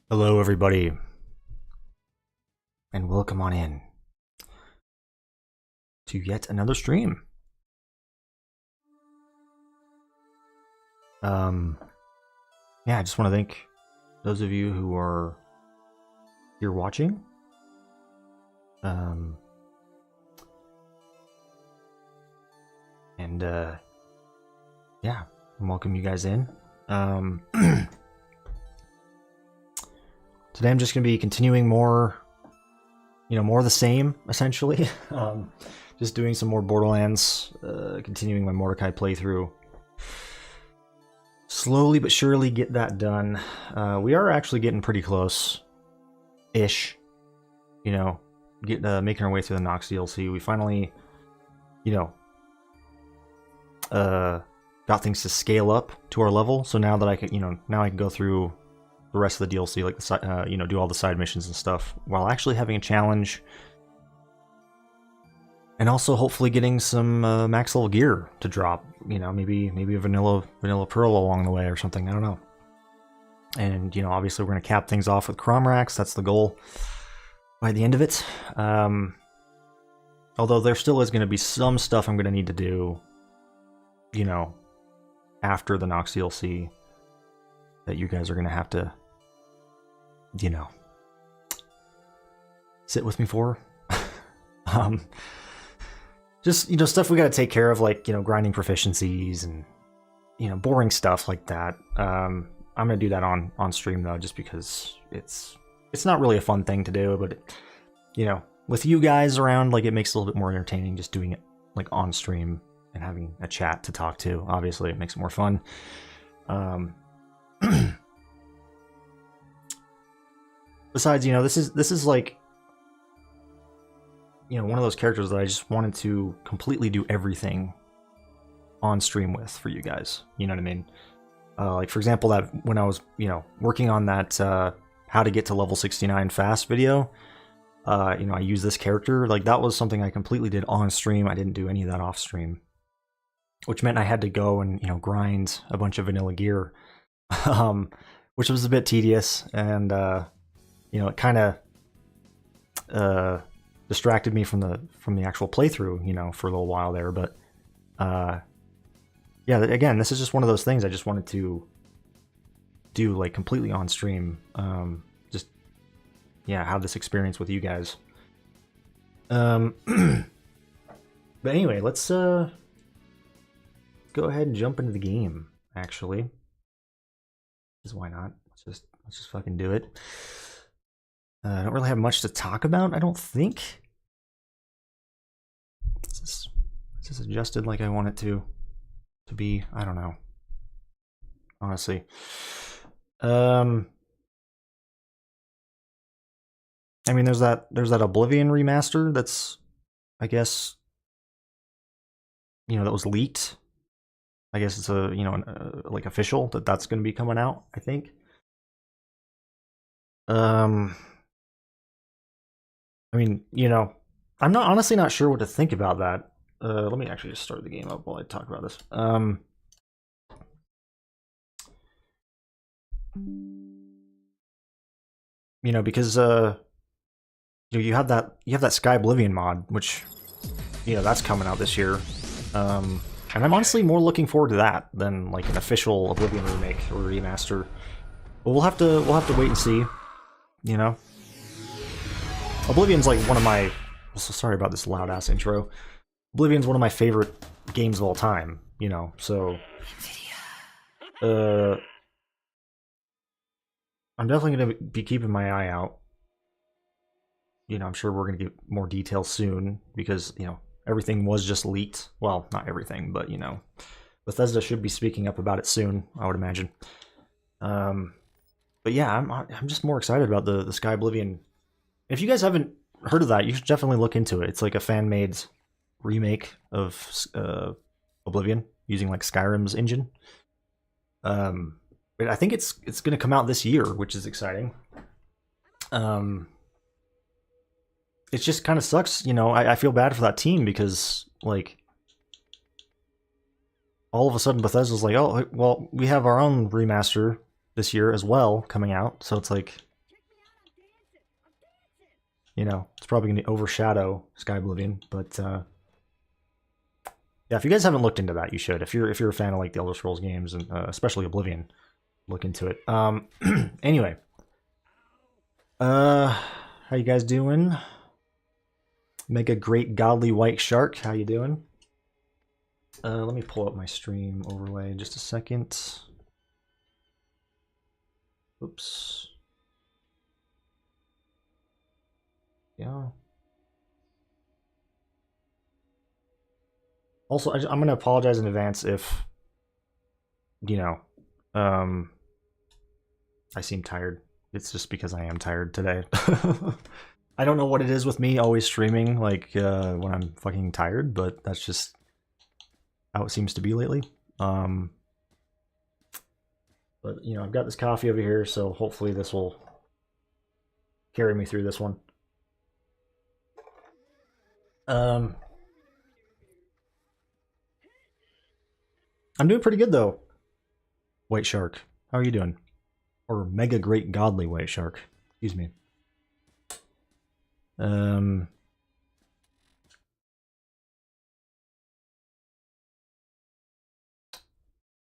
Hello, everybody, and welcome on in to yet another stream. Yeah, I just want to thank those of you who are here watching. Yeah, welcome you guys in. Today I'm just going to be continuing more of the same, essentially. Just doing some more Borderlands, continuing my Mordecai playthrough. Slowly but surely get that done. We are actually getting pretty close-ish. Making our way through the Nox DLC. We finally, got things to scale up to our level. So now that I can, now I can go through the rest of the DLC, like the do all the side missions and stuff, while actually having a challenge, and also hopefully getting some max level gear to drop. Maybe a vanilla pearl along the way or something. I don't know. And obviously we're gonna cap things off with Cromrax. That's the goal by the end of it. Although there still is gonna be some stuff I'm gonna need to do, after the Nox DLC that you guys are gonna have to, sit with me for. Just stuff we gotta take care of, like grinding proficiencies and boring stuff like that. I'm gonna do that on stream though, just because it's not really a fun thing to do, but with you guys around, like, it makes it a little bit more entertaining just doing it like on stream and having a chat to talk to. Obviously, it makes it more fun. Besides, this is like, one of those characters that I just wanted to completely do everything on stream with for you guys. You know what I mean? Like, for example, that when I was, working on that how to get to level 69 fast video, I used this character. Like, that was something I completely did on stream. I didn't do any of that off stream, which meant I had to go and, grind a bunch of vanilla gear, which was a bit tedious, and, it kind of distracted me from the actual playthrough, for a little while there. But yeah, again, this is just one of those things I just wanted to do, like, completely on stream. Just, yeah, have this experience with you guys. But anyway, let's go ahead and jump into the game, actually. Because why not? Let's just fucking do it. I don't really have much to talk about, I don't think. Is this adjusted like I want it to be? I don't know. Honestly. I mean, there's that Oblivion remaster that's, I guess, that was leaked. I guess it's like official that's going to be coming out, I think. I mean, I'm honestly not sure what to think about that. Let me actually just start the game up while I talk about this. Because you have that Sky Oblivion mod, which that's coming out this year. And I'm honestly more looking forward to that than like an official Oblivion remake or remaster. But we'll have to wait and see. Oblivion's like one of my... So sorry about this loud ass intro. Oblivion's one of my favorite games of all time, so I'm definitely gonna be keeping my eye out. I'm sure we're gonna get more details soon because everything was just leaked. Well, not everything, but Bethesda should be speaking up about it soon, I would imagine. But yeah, I'm just more excited about the Sky Oblivion. If you guys haven't heard of that, you should definitely look into it. It's like a fan-made remake of Oblivion using like Skyrim's engine. But I think it's going to come out this year, which is exciting. It just kind of sucks, I feel bad for that team because, like, all of a sudden Bethesda's like, oh, well, we have our own remaster this year as well coming out. So it's like, You know, it's probably going to overshadow Sky Oblivion, but yeah, if you guys haven't looked into that, you should. If you're a fan of like the Elder Scrolls games and especially Oblivion, look into it. Anyway, how you guys doing? Mega Great Godly White Shark, how you doing? Let me pull up my stream overlay in just a second. Oops. Yeah. Also, I'm going to apologize in advance if, you know, I seem tired. It's just because I am tired today. I don't know what it is with me always streaming like when I'm fucking tired, but that's just how it seems to be lately. But you know, I've got this coffee over here, so hopefully this will carry me through this one. I'm doing pretty good though. White Shark, how are you doing? Or Mega Great Godly White Shark, excuse me.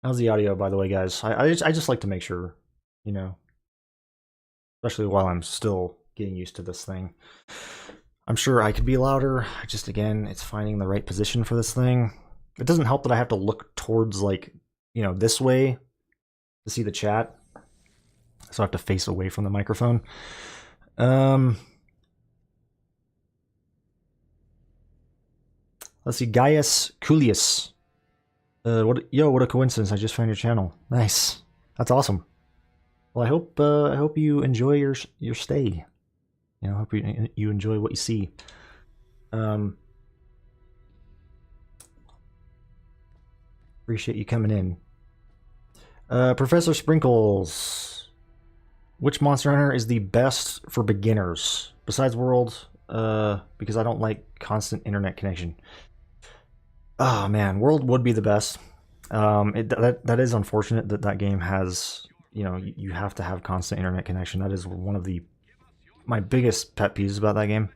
How's the audio, by the way, guys? I just like to make sure, you know, especially while I'm still getting used to this thing. I'm sure I could be louder. Just again, it's finding the right position for this thing. It doesn't help that I have to look towards, like, you know, this way to see the chat. So I have to face away from the microphone. Let's see, Gaius Coolius. What a coincidence! I just found your channel. Nice, that's awesome. Well, I hope you enjoy your stay. You know, I hope you enjoy what you see. Appreciate you coming in. Professor Sprinkles, which Monster Hunter is the best for beginners besides World? Because I don't like constant internet connection. Oh man, World would be the best. That is unfortunate that that game has, you know, you have to have constant internet connection. That is one of my biggest pet peeves about that game.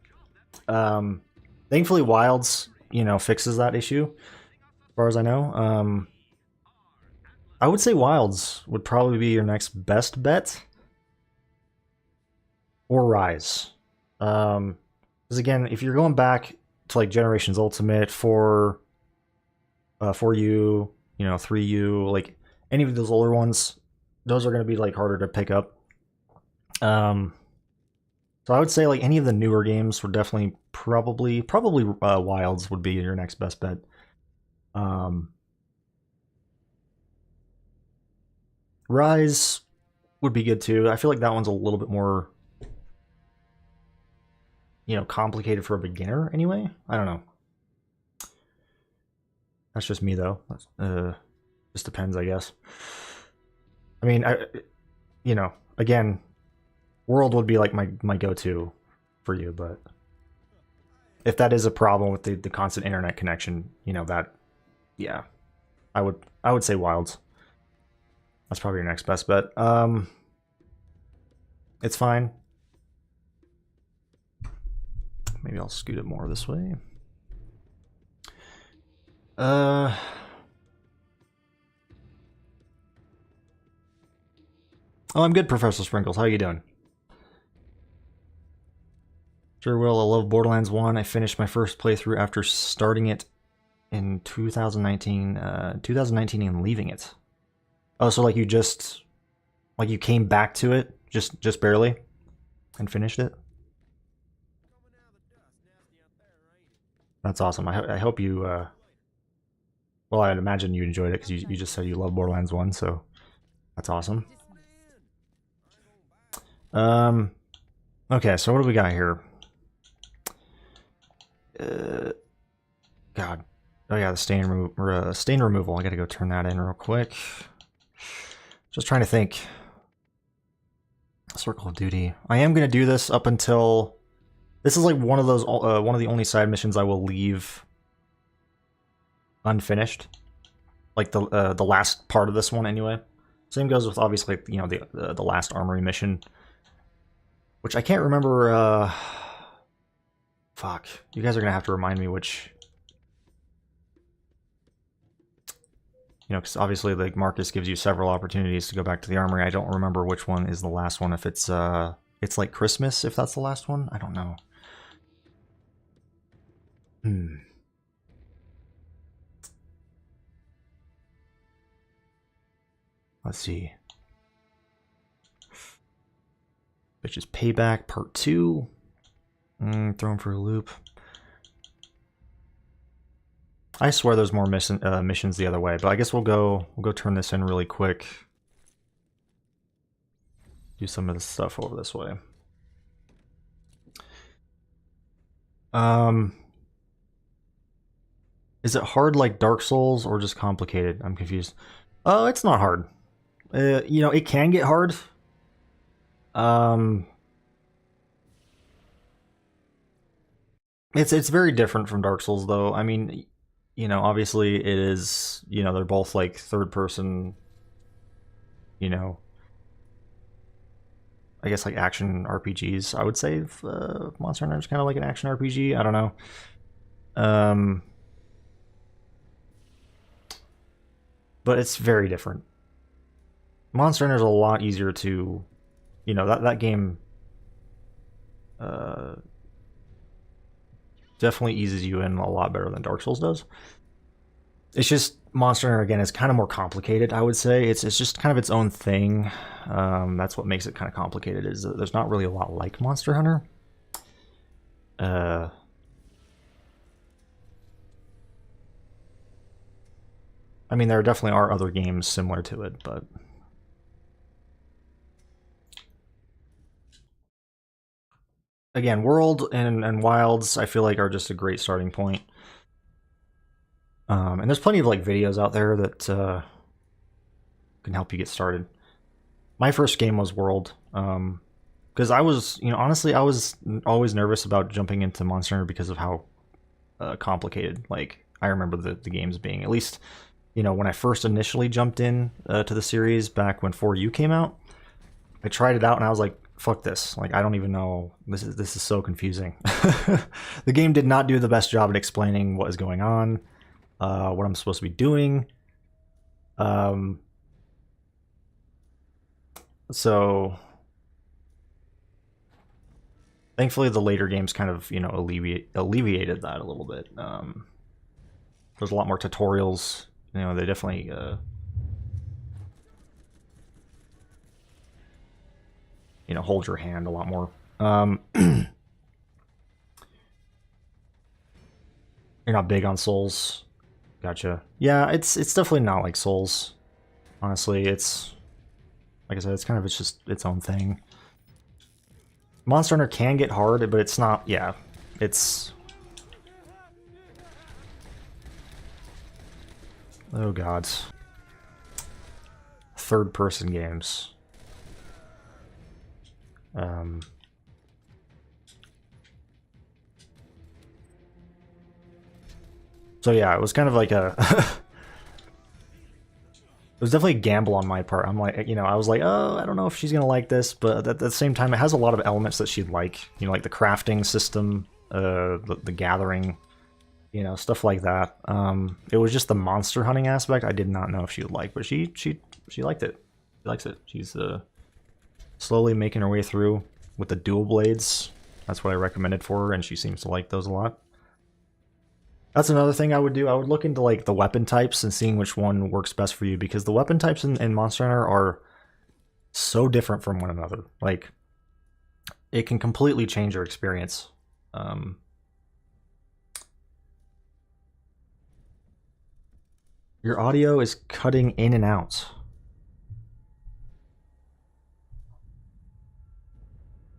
Thankfully, Wilds, you know, fixes that issue, as far as I know. I would say Wilds would probably be your next best bet, or Rise. Because again, if you're going back to like Generations Ultimate, 4U, you know, 3U, like any of those older ones, those are going to be like harder to pick up. So I would say like any of the newer games would definitely probably Wilds would be your next best bet. Rise would be good too. I feel like that one's a little bit more, you know, complicated for a beginner anyway. I don't know. That's just me though. Just depends, I guess. I mean, you know, again, World would be like my go-to for you, but if that is a problem with the constant internet connection, you know, that, yeah, I would say Wilds. That's probably your next best bet. It's fine. Maybe I'll scoot it more this way. Oh, I'm good, Professor Sprinkles. How you doing? Sure will. I love Borderlands 1. I finished my first playthrough after starting it in 2019 and leaving it. Oh, so like you just, like you came back to it just barely and finished it? That's awesome. I hope you, well, I'd imagine you enjoyed it because you just said you love Borderlands 1, so that's awesome. Okay, so what do we got here? God. Oh yeah, the stain removal. I gotta go turn that in real quick. Just trying to think. Circle of Duty. I am gonna do this up until... This is like one of those, one of the only side missions I will leave unfinished. Like the last part of this one, anyway. Same goes with obviously, you know, the last armory mission, which I can't remember Fuck. You guys are gonna have to remind me which... You know, because obviously, like, Marcus gives you several opportunities to go back to the armory. I don't remember which one is the last one. If it's like Christmas, if that's the last one? I don't know. Let's see. Bitches Payback Part 2. Throw him for a loop. I swear there's more missions the other way, but I guess we'll go turn this in really quick. Do some of this stuff over this way. Is it hard like Dark Souls or just complicated? I'm confused. Oh, it's not hard. You know, it can get hard. It's very different from Dark Souls, though. I mean, you know, obviously it is, you know, they're both like third person, you know, I guess like action RPGs. I would say Monster Hunter is kind of like an action RPG. I don't know. But it's very different. Monster Hunter is a lot easier to, you know, that game definitely eases you in a lot better than Dark Souls does. It's just Monster Hunter again is kind of more complicated. I would say it's just kind of its own thing. That's what makes it kind of complicated. Is that there's not really a lot like Monster Hunter. I mean, there definitely are other games similar to it, but again, World and Wilds, I feel like are just a great starting point. And there's plenty of like videos out there that can help you get started. My first game was World, because I was, you know, honestly, I was always nervous about jumping into Monster Hunter because of how complicated. Like, I remember the games being, at least, you know, when I first initially jumped in to the series back when 4U came out, I tried it out and I was like, fuck this. Like, I don't even know. This is so confusing. The game did not do the best job at explaining what is going on, what I'm supposed to be doing. So thankfully the later games kind of, you know, alleviated that a little bit. There's a lot more tutorials. You know, they definitely you know, hold your hand a lot more. You're not big on Souls. Gotcha. Yeah, it's definitely not like Souls. Honestly, it's like I said, it's kind of just its own thing. Monster Hunter can get hard, but it's not. Yeah, it's. Oh god. Third-person games. So yeah, it was kind of like a. It was definitely a gamble on my part. I'm like, you know, I was like, oh, I don't know if she's gonna like this, but at the same time, it has a lot of elements that she'd like. You know, like the crafting system, the gathering, you know, stuff like that. It was just the monster hunting aspect I did not know if she would like, but she liked it. She likes it. She's slowly making her way through with the dual blades. That's what I recommended for her, and she seems to like those a lot. That's another thing I would do. I would look into like the weapon types and seeing which one works best for you, because the weapon types in Monster Hunter are so different from one another. Like, it can completely change your experience. Your audio is cutting in and out.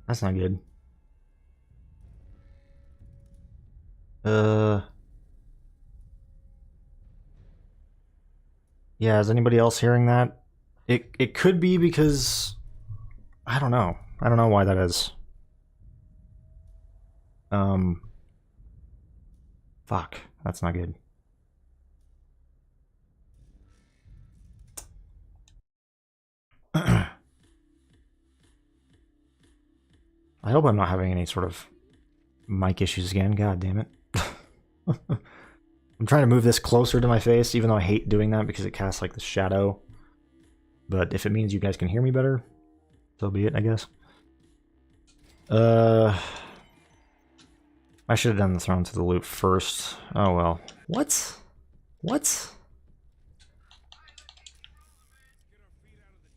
That's not good. Yeah, is anybody else hearing that? It could be because I don't know. I don't know why that is. Fuck. That's not good. I hope I'm not having any sort of mic issues again. God damn it. I'm trying to move this closer to my face, even though I hate doing that because it casts like the shadow. But if it means you guys can hear me better, so be it, I guess. I should have done the Thrown to the Loop first. Oh well. What? What?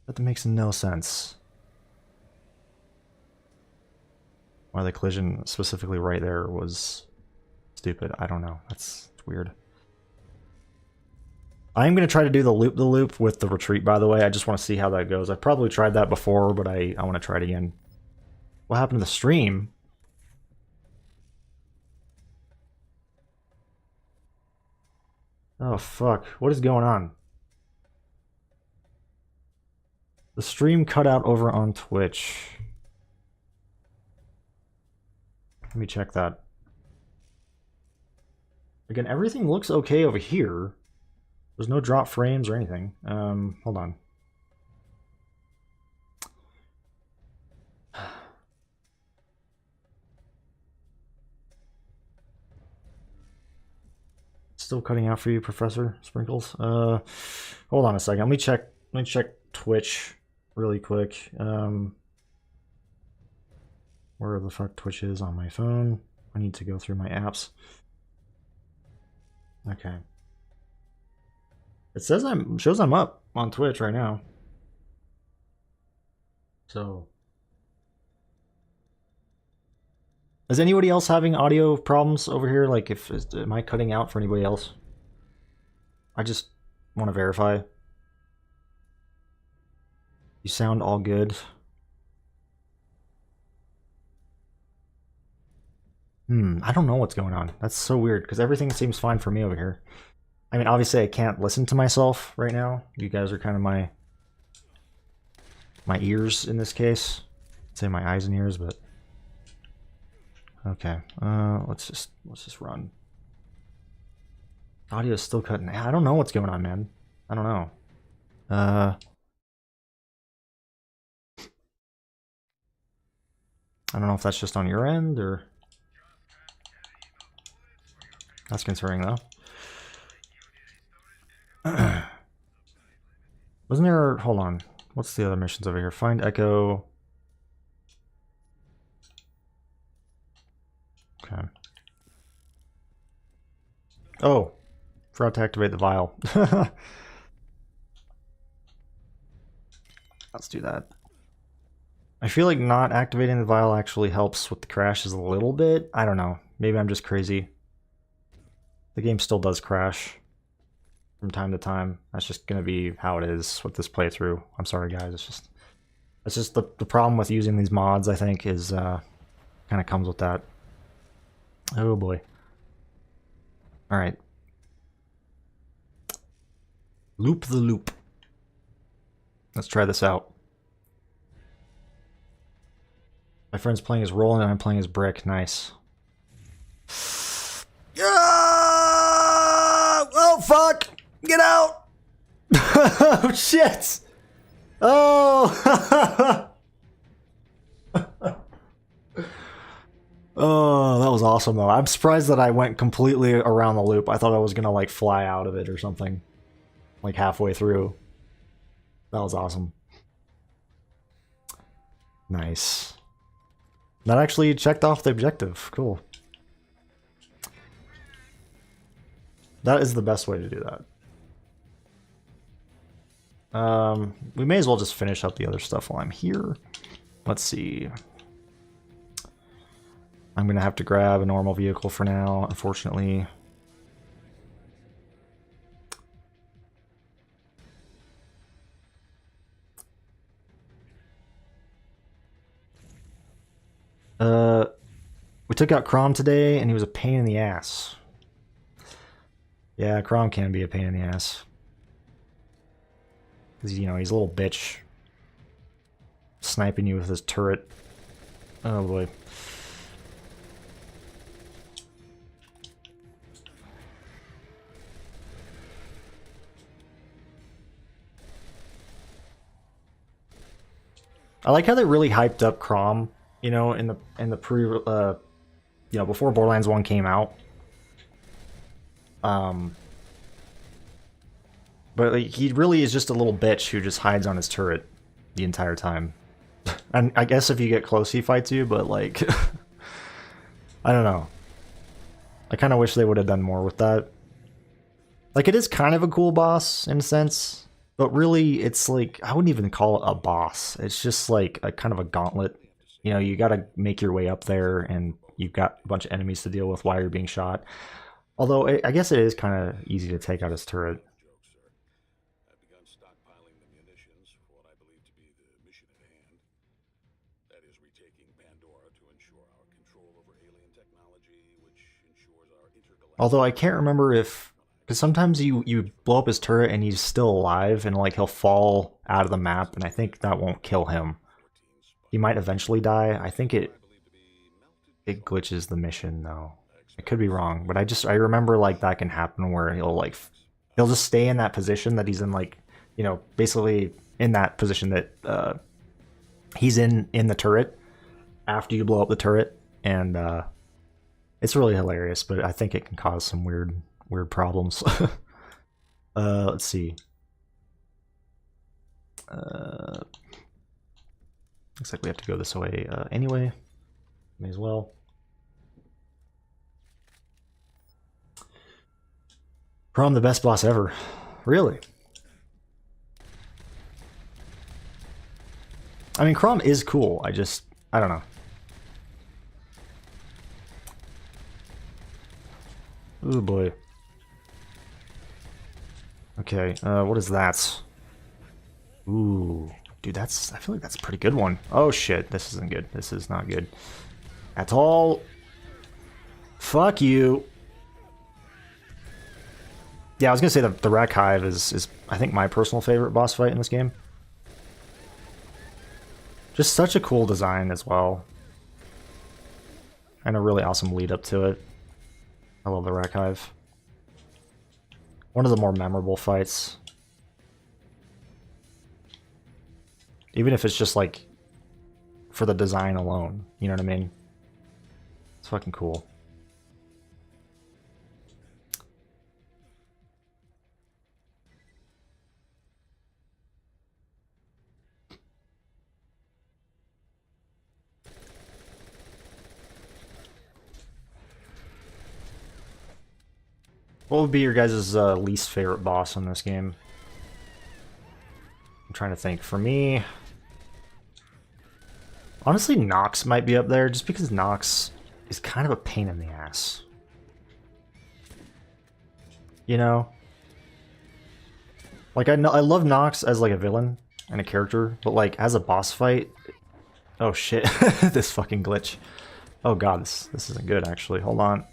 That makes no sense. Why the collision specifically right there was stupid. I don't know. That's weird. I'm going to try to do the loop with the retreat, by the way. I just want to see how that goes. I've probably tried that before, but I want to try it again. What happened to the stream? Oh, fuck. What is going on? The stream cut out over on Twitch. Let me check that. Again, everything looks okay over here. There's no drop frames or anything. Hold on. Still cutting out for you, Professor Sprinkles. Hold on a second. Let me check Twitch really quick. Where the fuck Twitch is on my phone. I need to go through my apps. Okay. It says shows I'm up on Twitch right now. So is anybody else having audio problems over here? Like, am I cutting out for anybody else? I just want to verify. You sound all good. I don't know what's going on. That's so weird, because everything seems fine for me over here. I mean, obviously I can't listen to myself right now. You guys are kind of my ears in this case. I'd say my eyes and ears, but okay. Let's just run. Audio is still cutting. I don't know what's going on, man. I don't know. I don't know if that's just on your end or that's concerning though. Wasn't there... Hold on. What's the other missions over here? Find Echo. Okay. Oh. Forgot to activate the vial. Let's do that. I feel like not activating the vial actually helps with the crashes a little bit. I don't know. Maybe I'm just crazy. The game still does crash from time to time. That's just gonna be how it is with this playthrough. I'm sorry guys, it's just the problem with using these mods, I think, is kind of comes with that. Oh boy. Alright. Loop the loop. Let's try this out. My friend's playing as Roland and I'm playing as Brick. Nice. Oh fuck! Get out! Oh shit! Oh! Oh, that was awesome though. I'm surprised that I went completely around the loop. I thought I was gonna like fly out of it or something. Like halfway through. That was awesome. Nice. That actually checked off the objective. Cool. That is the best way to do that. We may as well just finish up the other stuff while I'm here. Let's see. I'm gonna have to grab a normal vehicle for now, unfortunately. We took out Crom today, and he was a pain in the ass. Yeah, Crom can be a pain in the ass. Because, you know, he's a little bitch. Sniping you with his turret. Oh boy. I like how they really hyped up Crom, you know, in the you know, before Borderlands 1 came out. But like, he really is just a little bitch who just hides on his turret the entire time. And I guess if you get close, he fights you, but like, I don't know. I kind of wish they would have done more with that. Like, it is kind of a cool boss in a sense, but really, it's like, I wouldn't even call it a boss. It's just like a kind of a gauntlet. You know, you gotta make your way up there, and you've got a bunch of enemies to deal with while you're being shot. Although, I guess it is kind of easy to take out his turret. Although I can't remember if, because sometimes you blow up his turret and he's still alive, and like he'll fall out of the map, and I think that won't kill him. He might eventually die. I think it glitches the mission though. I could be wrong, but I remember like that can happen where he'll just stay in that position that he's in, like, you know, basically in that position that he's in the turret after you blow up the turret, and it's really hilarious, but I think it can cause some weird problems. Let's see. Looks like we have to go this way anyway. May as well. Chrom, the best boss ever. Really? I mean, Chrom is cool. I don't know. Oh boy. Okay, what is that? Ooh, dude, I feel like that's a pretty good one. Oh shit, this isn't good. This is not good at all. Fuck you. Yeah, I was gonna say the Rack Hive is I think my personal favorite boss fight in this game. Just such a cool design as well. And a really awesome lead up to it. I love the Rack Hive. One of the more memorable fights. Even if it's just like for the design alone, you know what I mean? It's fucking cool. What would be your guys' least favorite boss in this game? I'm trying to think. For me, honestly, Nox might be up there, just because Nox is kind of a pain in the ass. You know? Like, I love Nox as like a villain and a character, but like as a boss fight, oh shit, this fucking glitch. Oh god, this isn't good actually. Hold on.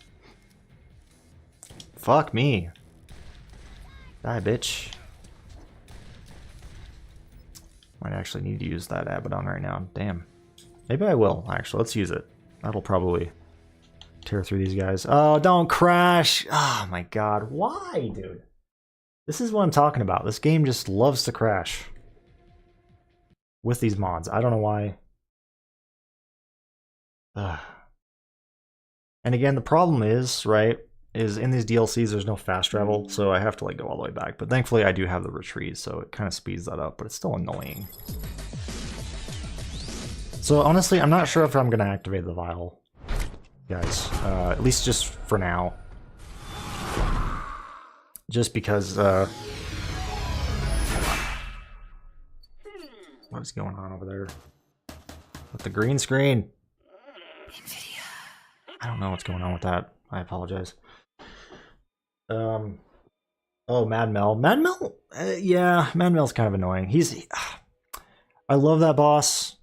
Fuck me. Die, bitch. Might actually need to use that Abaddon right now. Damn. Maybe I will, actually. Let's use it. That'll probably tear through these guys. Oh, don't crash! Oh my god. Why, dude? This is what I'm talking about. This game just loves to crash. With these mods. I don't know why. Ugh. And again, the problem is, right, is in these DLCs there's no fast travel, so I have to like go all the way back. But thankfully I do have the retreat, so it kind of speeds that up, but it's still annoying. So honestly, I'm not sure if I'm going to activate the vial, guys. At least just for now. Just because, what is going on over there? With the green screen? I don't know what's going on with that. I apologize. Oh, Mad Mel. Mad Mel? Yeah, Mad Mel's kind of annoying. I love that boss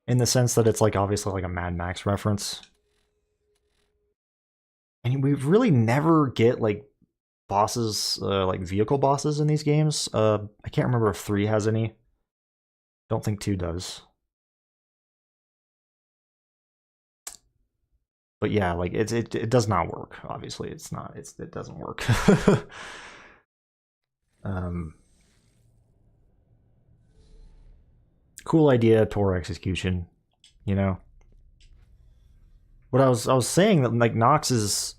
in the sense that it's like obviously like a Mad Max reference. And we really never get like bosses, like vehicle bosses in these games. I can't remember if 3 has any. Don't think 2 does. But yeah, like it does not work. Obviously, it doesn't work. Cool idea, poor execution, you know. What I was saying that like Nox is,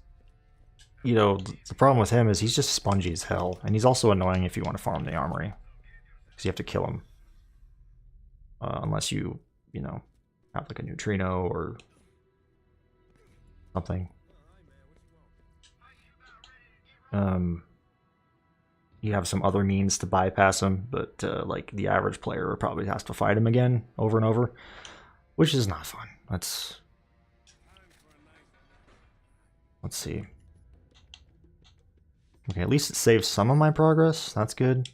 you know, the problem with him is he's just spongy as hell, and he's also annoying if you want to farm the armory, because you have to kill him, unless you know, have like a neutrino or something. You have some other means to bypass him, but like the average player probably has to fight him again over and over, which is not fun. Let's see. Okay, at least it saves some of my progress. That's good.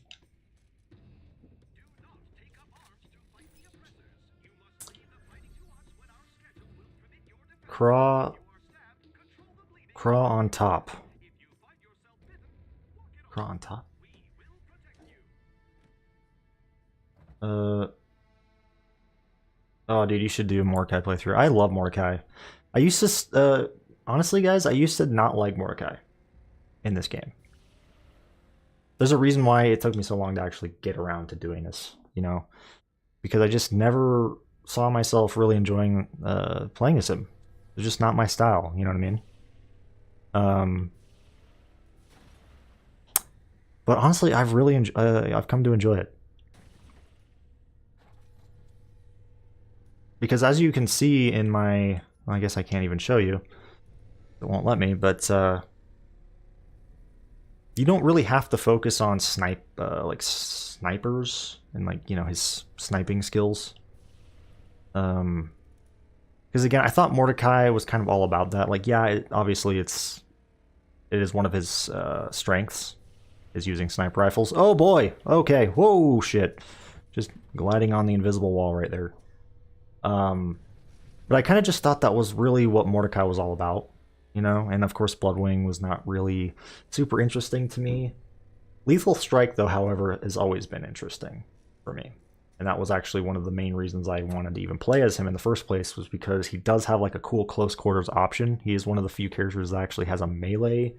Craw on top. Craw on top. Oh, dude, you should do a Mordecai playthrough. I love Mordecai. I used to, honestly, guys, I used to not like Mordecai in this game. There's a reason why it took me so long to actually get around to doing this, you know? Because I just never saw myself really enjoying playing as him. It's just not my style, you know what I mean? But honestly, I've come to enjoy it. Because as you can see in my, well, I guess I can't even show you. It won't let me, but you don't really have to focus on snipers and like, you know, his sniping skills. Because again, I thought Mordecai was kind of all about that. Like, yeah, obviously it is one of his strengths, is using sniper rifles. Oh boy, okay, whoa, shit. Just gliding on the invisible wall right there. But I kind of just thought that was really what Mordecai was all about, you know? And of course Bloodwing was not really super interesting to me. Lethal Strike, though, however, has always been interesting for me. And that was actually one of the main reasons I wanted to even play as him in the first place, was because he does have like a cool close quarters option. He is one of the few characters that actually has a melee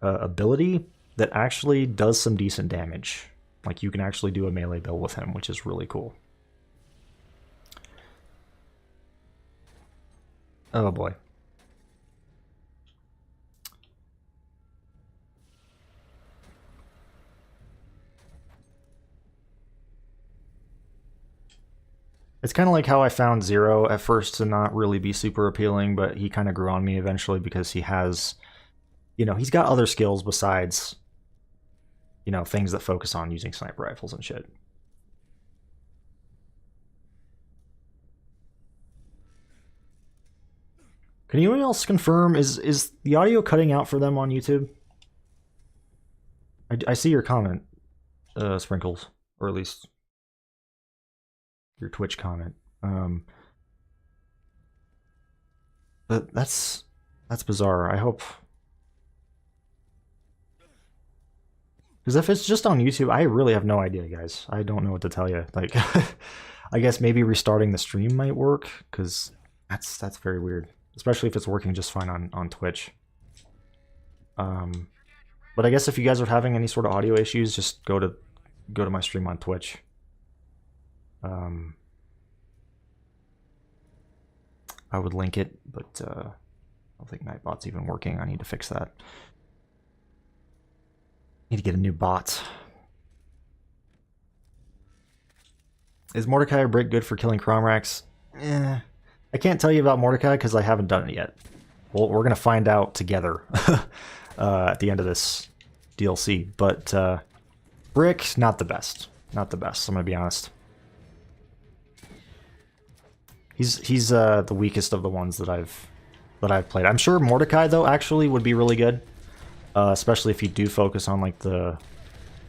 ability that actually does some decent damage. Like, you can actually do a melee build with him, which is really cool. Oh boy. It's kind of like how I found Zero at first to not really be super appealing, but he kind of grew on me eventually because he has, you know, he's got other skills besides, you know, things that focus on using sniper rifles and shit. Can anyone else confirm, is the audio cutting out for them on YouTube? I see your comment, Sprinkles, or at least your Twitch comment. But that's bizarre. I hope, because if it's just on YouTube, I really have no idea, guys. I don't know what to tell you. Like, I guess maybe restarting the stream might work, because that's very weird, especially if it's working just fine on Twitch. But I guess if you guys are having any sort of audio issues, just go to my stream on Twitch. I would link it, but I don't think Nightbot's even working. I need to fix that. Need to get a new bot. Is Mordecai or Brick good for killing Cromrax? I can't tell you about Mordecai because I haven't done it yet. Well, we're gonna find out together at the end of this DLC. But Brick, not the best. Not the best. I'm gonna be honest. He's the weakest of the ones that I've played. I'm sure Mordecai, though, actually would be really good, especially if you do focus on like the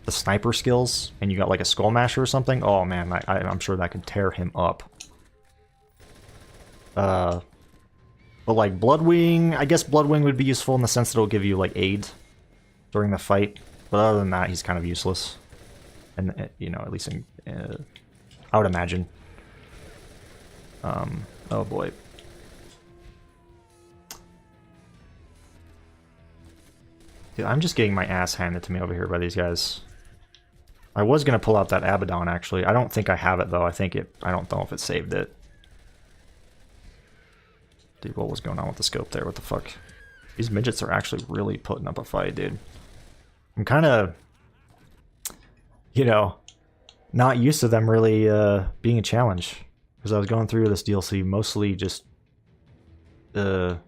sniper skills and you got like a skull masher or something. Oh man, I'm sure that could tear him up. But like Bloodwing, I guess Bloodwing would be useful in the sense that it'll give you like aid during the fight. But other than that, he's kind of useless. And you know, at least I would imagine. Oh boy. Dude, I'm just getting my ass handed to me over here by these guys. I was gonna pull out that Abaddon actually. I don't think I have it though. I don't know if it saved it. Dude, what was going on with the scope there? What the fuck? These midgets are actually really putting up a fight, dude. I'm kind of, you know, not used to them really being a challenge. Because I was going through this DLC mostly just, you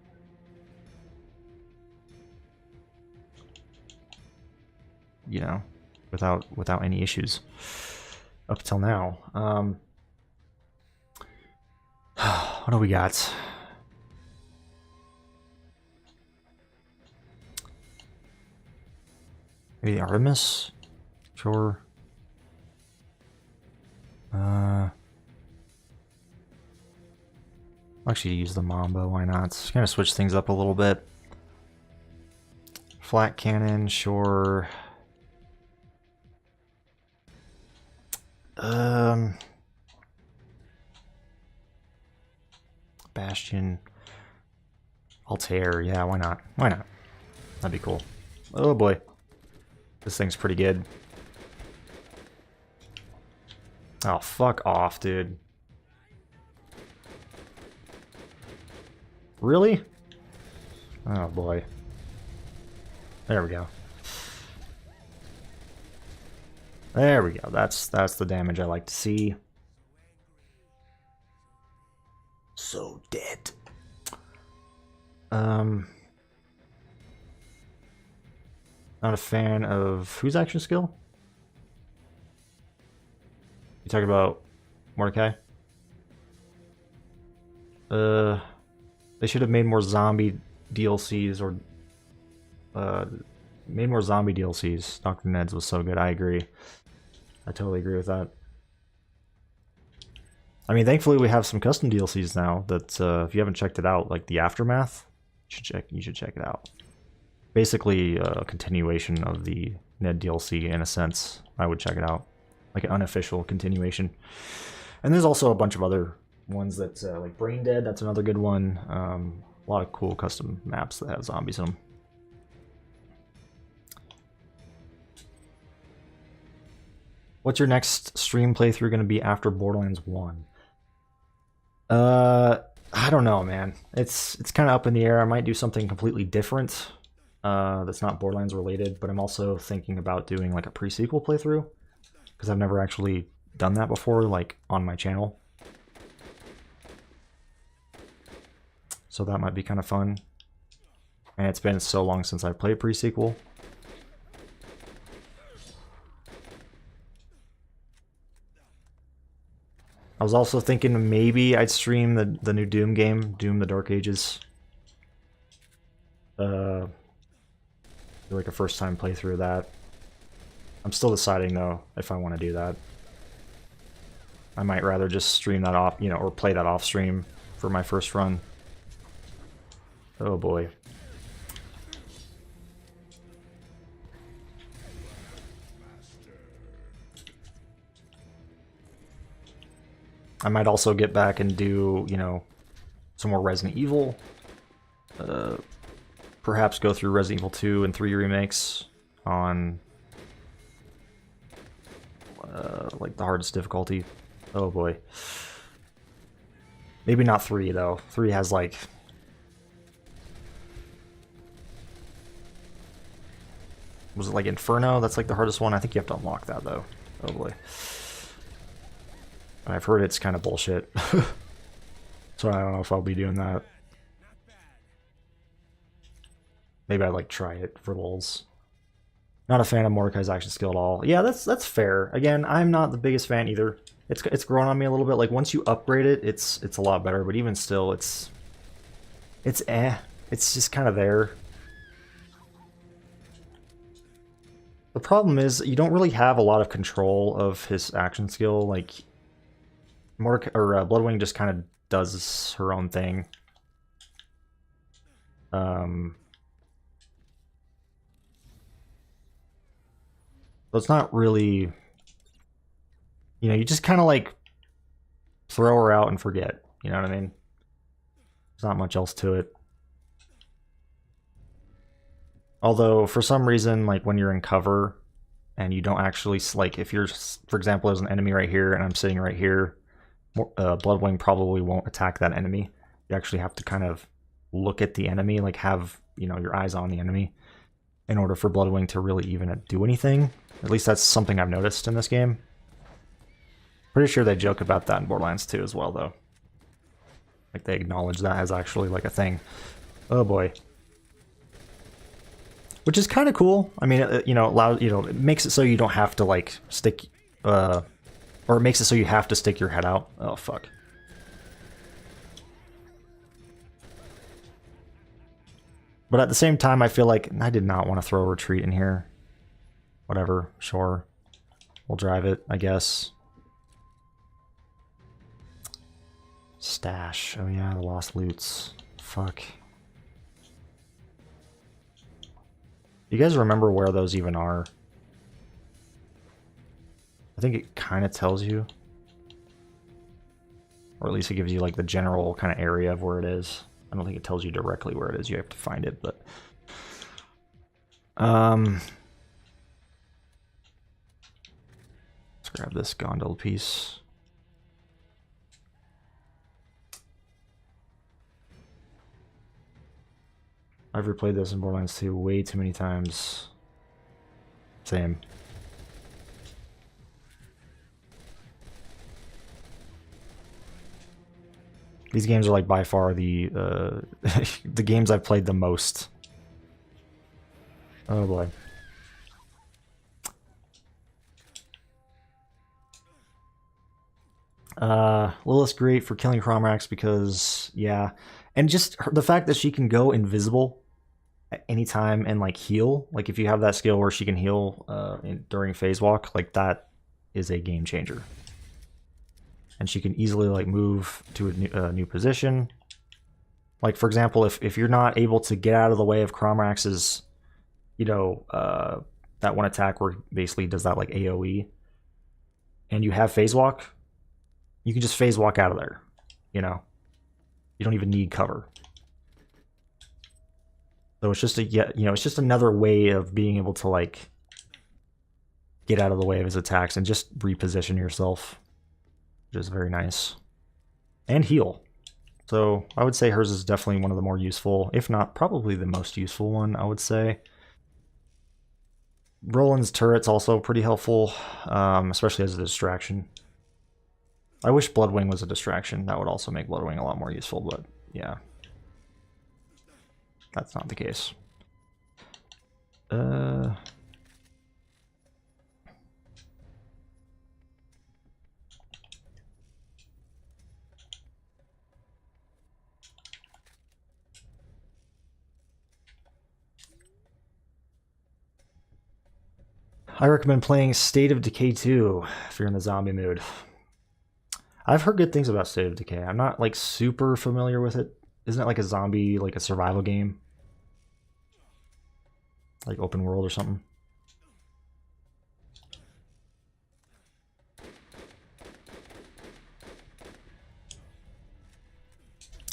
know, without any issues up till now. What do we got? Maybe the Artemis? Sure. I'll actually use the Mamba, why not? Just kind of switch things up a little bit. Flat cannon, sure. Bastion. Altair, yeah, why not? Why not? That'd be cool. Oh boy. This thing's pretty good. Oh, fuck off, dude. Really? Oh boy. There we go. There we go. That's the damage I like to see. So dead. Not a fan of whose action skill? You talking about Mordecai? They should have made more zombie DLCs or made more zombie DLCs. Dr. Ned's was so good. I agree. I totally agree with that. I mean, thankfully we have some custom DLCs now that if you haven't checked it out, like the Aftermath, you should check it out. Basically a continuation of the Ned DLC in a sense. I would check it out. Like an unofficial continuation. And there's also a bunch of other ones that, like Brain Dead, that's another good one. A lot of cool custom maps that have zombies in them. What's your next stream playthrough going to be after Borderlands 1? I don't know, man. It's kind of up in the air. I might do something completely different that's not Borderlands related, but I'm also thinking about doing like a pre-sequel playthrough because I've never actually done that before, like on my channel. So that might be kind of fun. And it's been so long since I played pre-sequel. I was also thinking maybe I'd stream the new Doom game, Doom the Dark Ages. Do like a first time playthrough of that. I'm still deciding though if I want to do that. I might rather just stream that off, you know, or play that off stream for my first run. Oh boy. I might also get back and do, you know, some more Resident Evil. Perhaps go through Resident Evil 2 and 3 remakes on like the hardest difficulty. Oh boy. Maybe not 3 though. 3 has like was it like Inferno? That's like the hardest one. I think you have to unlock that though. Oh boy. I've heard it's kind of bullshit. So I don't know if I'll be doing that. Maybe I'd like try it for lulz. Not a fan of Mordecai's action skill at all. Yeah, that's fair. Again, I'm not the biggest fan either. It's grown on me a little bit. Like once you upgrade it, it's a lot better. But even still, it's eh. It's just kind of there. The problem is you don't really have a lot of control of his action skill. Like Bloodwing just kind of does her own thing. So it's not really, you know, you just kind of like throw her out and forget, you know what I mean? There's not much else to it. Although for some reason, like when you're in cover and you don't actually, like if you're, for example, there's an enemy right here and I'm sitting right here, Bloodwing probably won't attack that enemy. You actually have to kind of look at the enemy, like have, you know, your eyes on the enemy in order for Bloodwing to really even do anything. At least that's something I've noticed in this game. Pretty sure they joke about that in Borderlands 2 as well, though. Like, they acknowledge that as actually, like, a thing. Oh, boy. Which is kind of cool. I mean, you know, it makes it so you don't have to, like, stick, or it makes it so you have to stick your head out. Oh, fuck. But at the same time, I feel like I did not want to throw a retreat in here. Whatever, sure. We'll drive it, I guess. Stash. Oh yeah, the lost loots. Fuck. You guys remember where those even are? I think it kind of tells you. Or at least it gives you like the general kind of area of where it is. I don't think it tells you directly where it is. You have to find it, but... Let's grab this gondola piece. I've replayed this in Borderlands 2 way too many times. Same. These games are like by far the the games I've played the most. Oh boy. Lilith's great for killing Cromrax because, yeah. And just the fact that she can go invisible at any time and like heal, like if you have that skill where she can heal during phase walk, like that is a game changer. And she can easily like move to a new position. Like for example, if you're not able to get out of the way of Cromrax's, you know, that one attack where basically does that like AoE, and you have phase walk, you can just phase walk out of there, you know. You don't even need cover. So it's just it's just another way of being able to like get out of the way of his attacks and just reposition yourself, which is very nice. And heal. So I would say hers is definitely one of the more useful, if not probably the most useful one, I would say. Roland's turret's also pretty helpful, especially as a distraction. I wish Bloodwing was a distraction. That would also make Bloodwing a lot more useful, but yeah. That's not the case. I recommend playing State of Decay 2 if you're in the zombie mood. I've heard good things about State of Decay. I'm not like super familiar with it. Isn't it like a zombie, like a survival game? Like open world or something?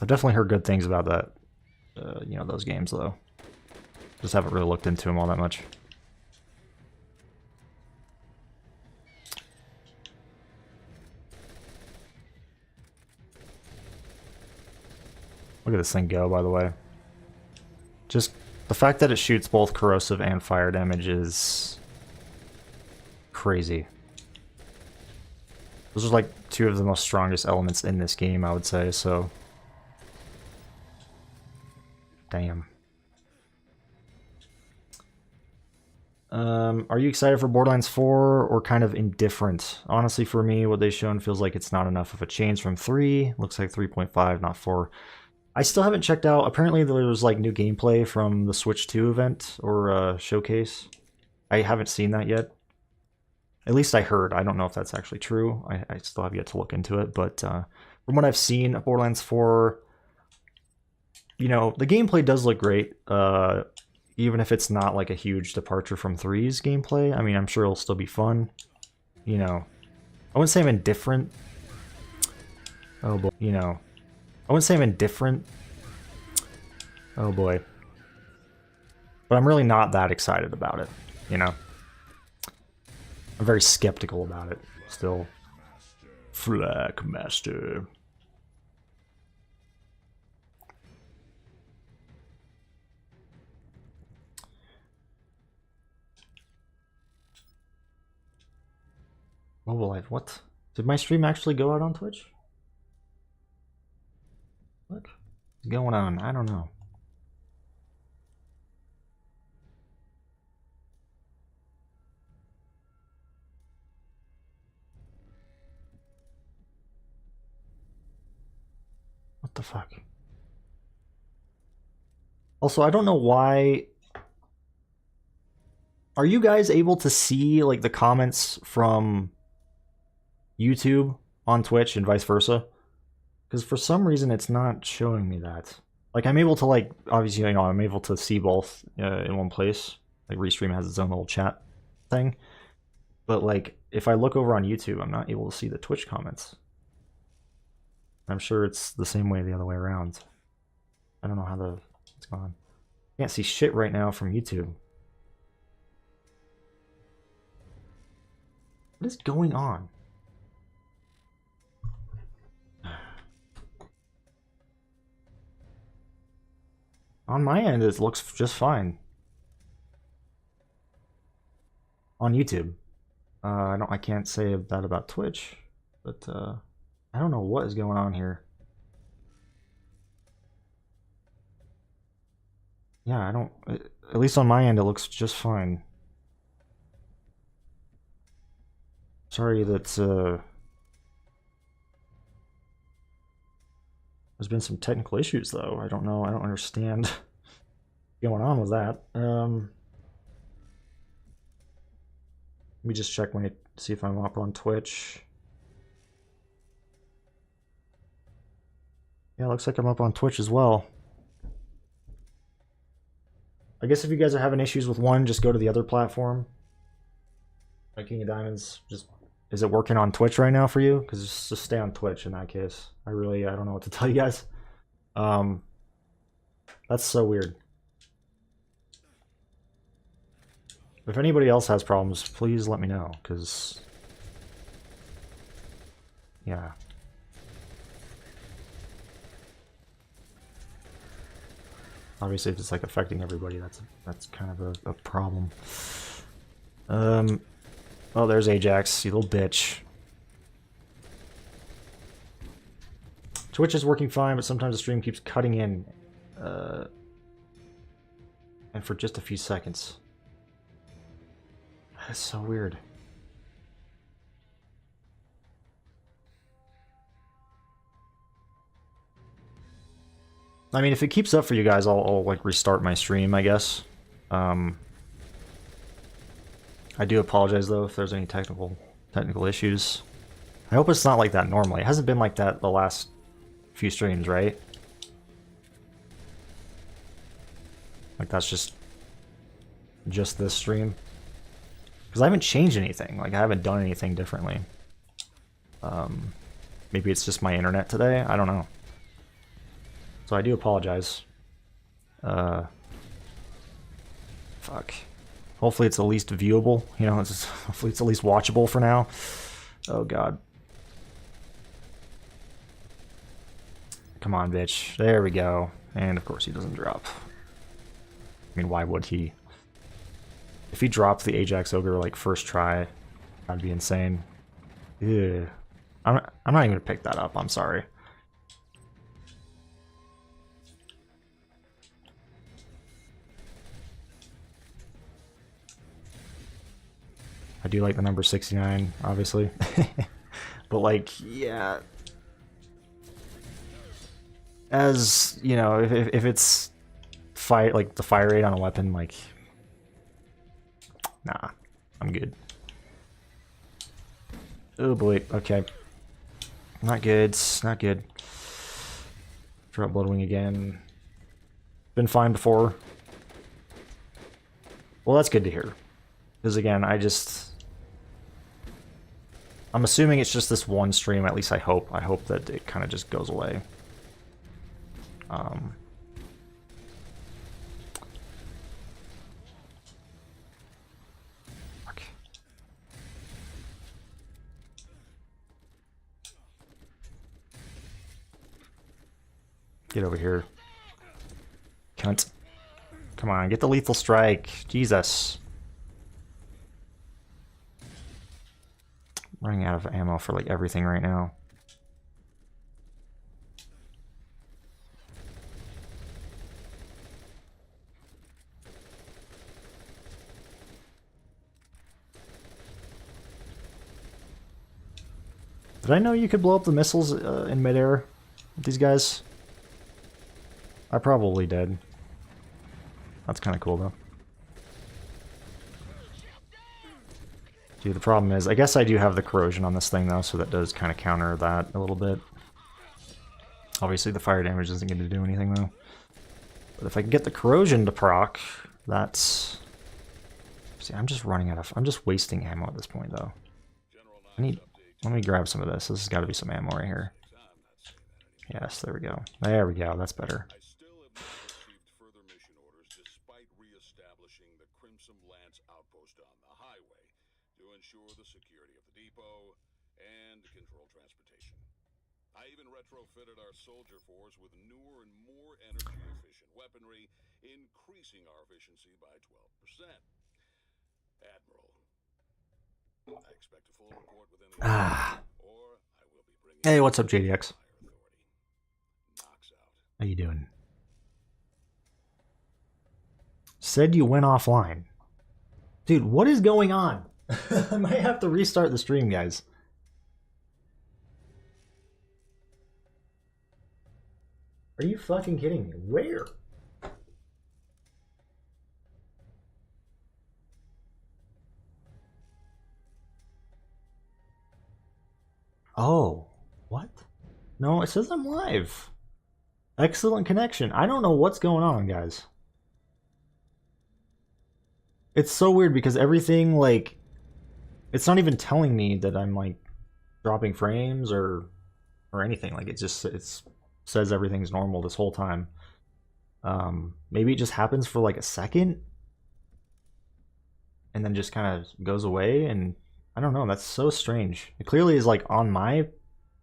I've definitely heard good things about that, you know, those games though. Just haven't really looked into them all that much. Look at this thing go, by the way. Just the fact that it shoots both corrosive and fire damage is crazy. Those are like two of the most strongest elements in this game, I would say, so... Damn. Are you excited for Borderlands 4 or kind of indifferent? Honestly, for me, what they've shown feels like it's not enough of a change from 3. Looks like 3.5, not 4. I still haven't checked out. Apparently there was like new gameplay from the Switch 2 event or showcase. I haven't seen that yet. At least I heard. I don't know if that's actually true. I still have yet to look into it. But from what I've seen of Borderlands 4, you know, the gameplay does look great. Even if it's not like a huge departure from 3's gameplay. I mean, I'm sure it'll still be fun. You know, I wouldn't say I'm indifferent. Oh boy, you know. I wouldn't say I'm indifferent. Oh boy. But I'm really not that excited about it, you know? I'm very skeptical about it still. Flak Master. Mobile life, what? Did my stream actually go out on Twitch? What's going on? I don't know. What the fuck? Also, I don't know why. Are you guys able to see like the comments from YouTube on Twitch and vice versa? Because for some reason it's not showing me that. Like I'm able to like obviously I'm able to see both in one place. Like Restream has its own little chat thing, but like if I look over on YouTube, I'm not able to see the Twitch comments. I'm sure it's the same way the other way around. I don't know how what's going on. Can't see shit right now from YouTube. What is going on? On my end, it looks just fine. On YouTube. I can't say that about Twitch, but I don't know what is going on here. Yeah, I don't. At least on my end, it looks just fine. Sorry that there's been some technical issues though. I don't know. I don't understand what's going on with that. Let me just check see if I'm up on Twitch. Yeah, looks like I'm up on Twitch as well. I guess if you guys are having issues with one, just go to the other platform. Like King of Diamonds, is it working on Twitch right now for you? Because just stay on Twitch in that case. I don't know what to tell you guys. That's so weird. If anybody else has problems, please let me know, because yeah. Obviously, if it's like affecting everybody, that's kind of a problem. Oh, there's Ajax, you little bitch. Twitch is working fine, but sometimes the stream keeps cutting in, and for just a few seconds. That's so weird. I mean, if it keeps up for you guys, I'll like restart my stream, I guess. I do apologize though if there's any technical issues. I hope it's not like that normally. It hasn't been like that the last few streams, right? Like that's just this stream. Because I haven't changed anything. Like I haven't done anything differently. Maybe it's just my internet today. I don't know. So I do apologize. Fuck. Hopefully it's at least viewable. You know, hopefully it's at least watchable for now. Oh god. Come on, bitch. There we go. And of course he doesn't drop. I mean, why would he? If he dropped the Ajax Ogre like first try, that'd be insane. Ew. I'm not even gonna pick that up. I'm sorry. I do like the number 69, obviously. But like, yeah. As, you know, if it's like the fire rate on a weapon, like, nah, I'm good. Oh boy, okay. Not good, not good. Drop Bloodwing again. Been fine before. Well, that's good to hear. Because again, I'm assuming it's just this one stream, at least I hope. I hope that it kind of just goes away. Fuck. Get over here. Cunt. Come on, get the lethal strike. Jesus. Running out of ammo for like everything right now. Did I know you could blow up the missiles in midair with these guys? I probably did. That's kind of cool though. Dude, the problem is, I guess I do have the corrosion on this thing though, so that does kind of counter that a little bit. Obviously the fire damage isn't going to do anything though. But if I can get the corrosion to proc, that's... See, I'm just running out of... I'm just wasting ammo at this point though. I need... Let me grab some of this. This has got to be some ammo right here. Yes, there we go. There we go. That's better. Ensure the security of the depot and control transportation. I even retrofitted our soldier force with newer and more energy-efficient weaponry, increasing our efficiency by 12%. Admiral, I expect a full report within the hour, or I will be bringing... Hey, what's up, JDX? How you doing? Said you went offline. Dude, what is going on? I might have to restart the stream, guys. Are you fucking kidding me? Where? Oh, what? No, it says I'm live. Excellent connection. I don't know what's going on, guys. It's so weird because everything, like... It's not even telling me that I'm, like, dropping frames or anything. Like, it says everything's normal this whole time. Maybe it just happens for, like, a second? And then just kind of goes away, and... I don't know, that's so strange. It clearly is, like, on my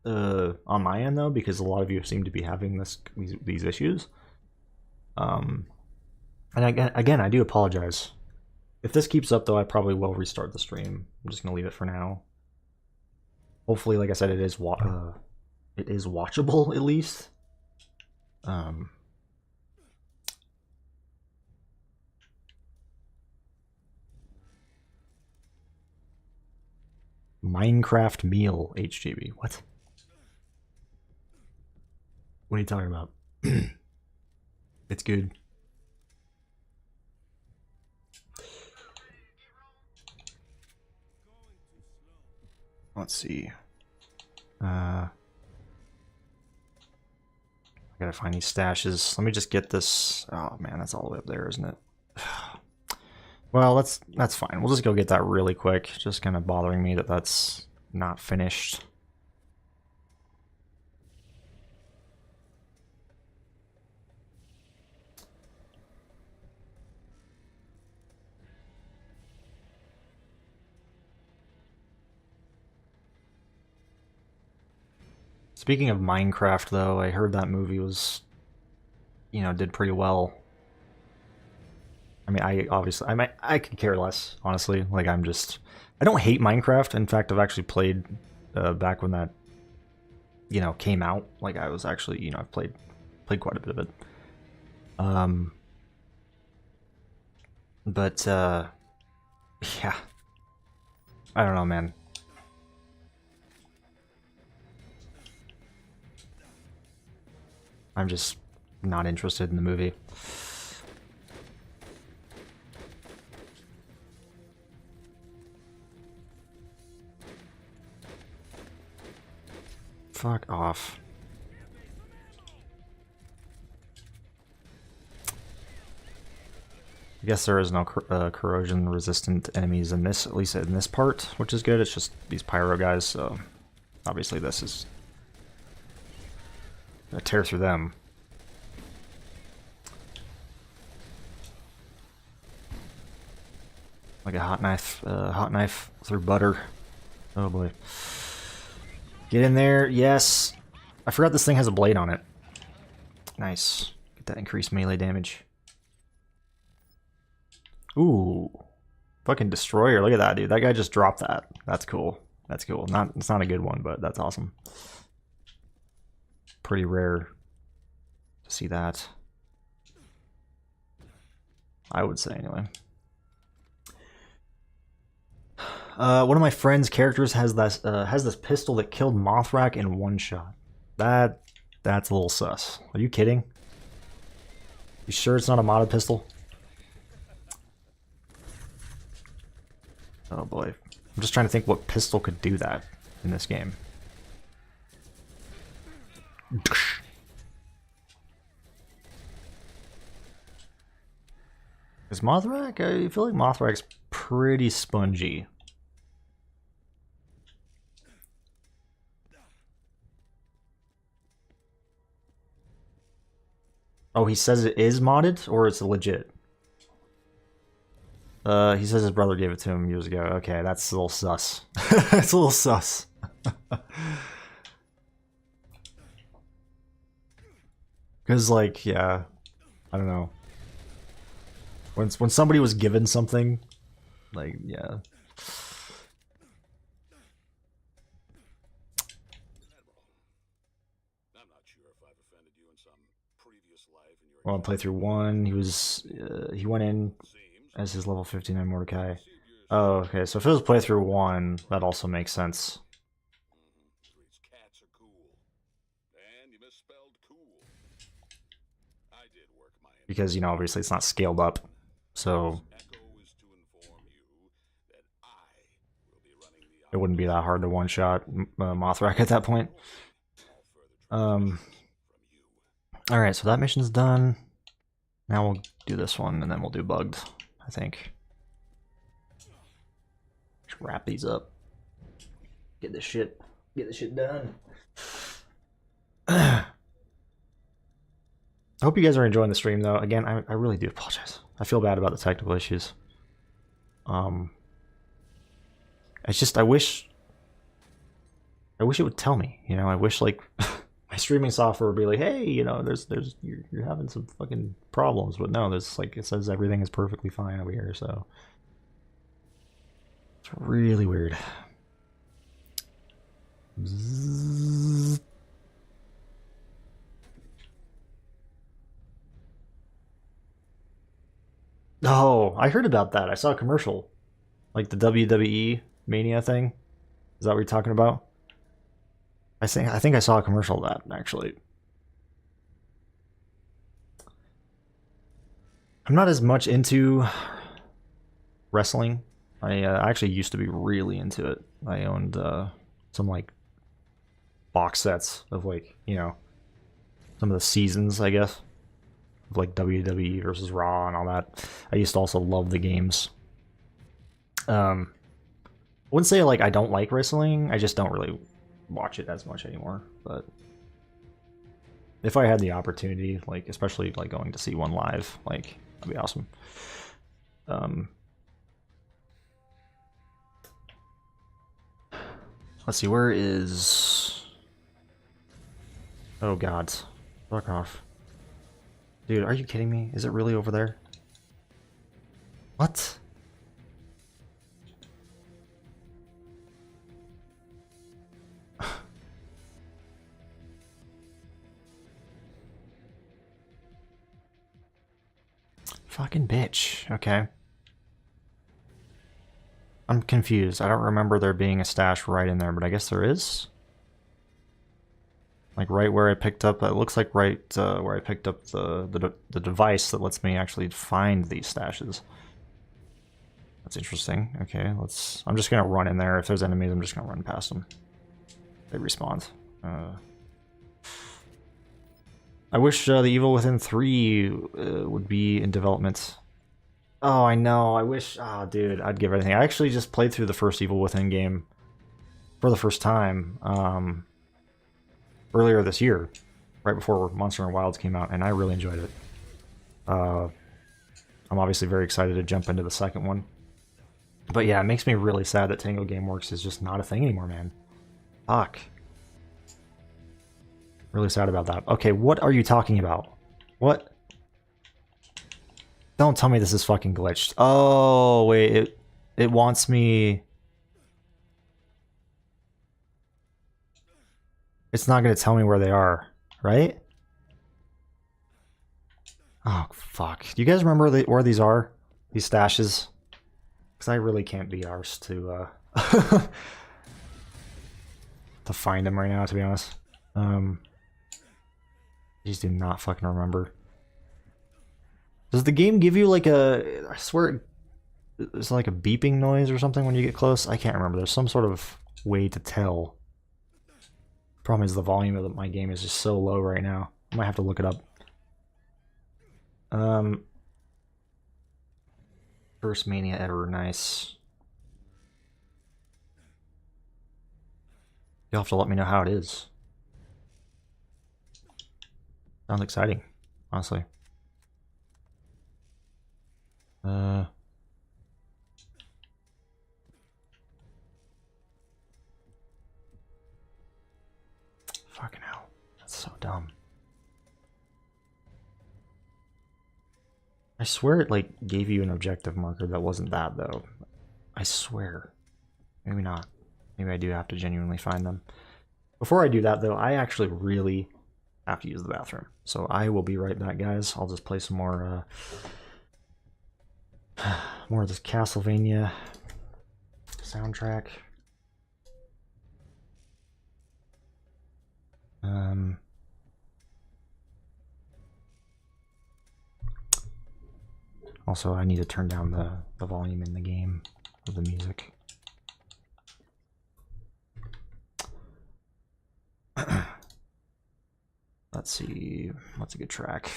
end, though, because a lot of you seem to be having these issues. And again, I do apologize. If this keeps up, though, I probably will restart the stream. I'm just gonna leave it for now. Hopefully, like I said, it is watchable at least. Minecraft meal HGB. What? What are you talking about? It's good. Let's see. I gotta find these stashes. Let me just get this. Oh man, that's all the way up there, isn't it? Well, that's fine. We'll just go get that really quick. Just kind of bothering me that that's not finished. Speaking of Minecraft, though, I heard that movie was, did pretty well. I mean, I could care less, honestly. Like, I don't hate Minecraft. In fact, I've actually played back when that, came out. Like, I was actually, I've played quite a bit of it. But, yeah. I don't know, man. I'm just not interested in the movie. Fuck off. I guess there is no corrosion-resistant enemies in this, at least in this part, which is good. It's just these pyro guys, so obviously this is gonna tear through them. Like a hot knife through butter. Oh boy. Get in there, yes. I forgot this thing has a blade on it. Nice. Get that increased melee damage. Ooh. Fucking destroyer, look at that, dude. That guy just dropped that. That's cool. That's cool. It's not a good one, but that's awesome. Pretty rare to see that. I would say anyway. One of my friend's characters has this pistol that killed Mothrak in one shot. That's a little sus. Are you kidding? You sure it's not a modded pistol? Oh boy. I'm just trying to think what pistol could do that in this game. Is Mothrak? I feel like Mothrak's pretty spongy. Oh, he says it is modded, or it's legit? He says his brother gave it to him years ago. Okay, that's a little sus. It's a little sus. Because, like, yeah, I don't know. When somebody was given something, like, yeah. Well, playthrough 1, he went in as his level 59 Mordecai. Oh, okay, so if it was playthrough 1, that also makes sense. Because, you know, obviously it's not scaled up, so it wouldn't be that hard to one-shot Mothrak at that point. Alright, so that mission's done. Now we'll do this one, and then we'll do bugged, I think. Just wrap these up. Get this shit done. I hope you guys are enjoying the stream, though. Again, I really do apologize. I feel bad about the technical issues. It's just, I wish it would tell me, you know. I wish, like, my streaming software would be like, hey, you know, you're having some fucking problems, but no, there's, like, it says everything is perfectly fine over here, so it's really weird. Bzzz. Oh, I heard about that. I saw a commercial, like the WWE Mania thing. Is that what you're talking about? I think I saw a commercial of that, actually. I'm not as much into wrestling. I actually used to be really into it. I owned some, like, box sets of, like, you know, some of the seasons, I guess, of, like, WWE versus Raw and all that. I used to also love the games. I wouldn't say, like, I don't like wrestling. I just don't really watch it as much anymore. But if I had the opportunity, like, especially, like, going to see one live, like, that'd be awesome. Let's see, where is... Oh god. Fuck off. Dude, are you kidding me? Is it really over there? What? Fucking bitch. Okay. I'm confused. I don't remember there being a stash right in there, but I guess there is. Like right where I picked up, it looks like right where I picked up the device that lets me actually find these stashes. That's interesting. Okay, I'm just gonna run in there. If there's enemies, I'm just gonna run past them. They respawn. I wish The Evil Within 3 would be in development. Oh, I know. I wish... Oh, dude, I'd give everything. I actually just played through the first Evil Within game for the first time earlier this year, right before Monster Hunter Wilds came out, and I really enjoyed it. I'm obviously very excited to jump into the second one. But yeah, it makes me really sad that Tango Gameworks is just not a thing anymore, man. Fuck. Really sad about that. Okay, what are you talking about? What? Don't tell me this is fucking glitched. Oh, wait, it wants me... it's not going to tell me where they are, right? Oh, fuck. Do you guys remember where these are? These stashes? Because I really can't be arsed to, to find them right now, to be honest. I just do not fucking remember. Does the game give you like a... I swear it's like a beeping noise or something when you get close? I can't remember. There's some sort of way to tell. Problem is the volume of my game is just so low right now. I might have to look it up. First Mania ever, nice. You'll have to let me know how it is. Sounds exciting, honestly. Fucking hell. That's so dumb. I swear it like gave you an objective marker that wasn't that though. I swear. Maybe not. Maybe I do have to genuinely find them. Before I do that though, I actually really have to use the bathroom. So I will be right back, guys. I'll just play some more more of this Castlevania soundtrack. Also, I need to turn down the volume in the game of the music. Let's see, what's a good track?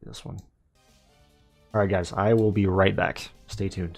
This one. Alright guys, I will be right back. Stay tuned.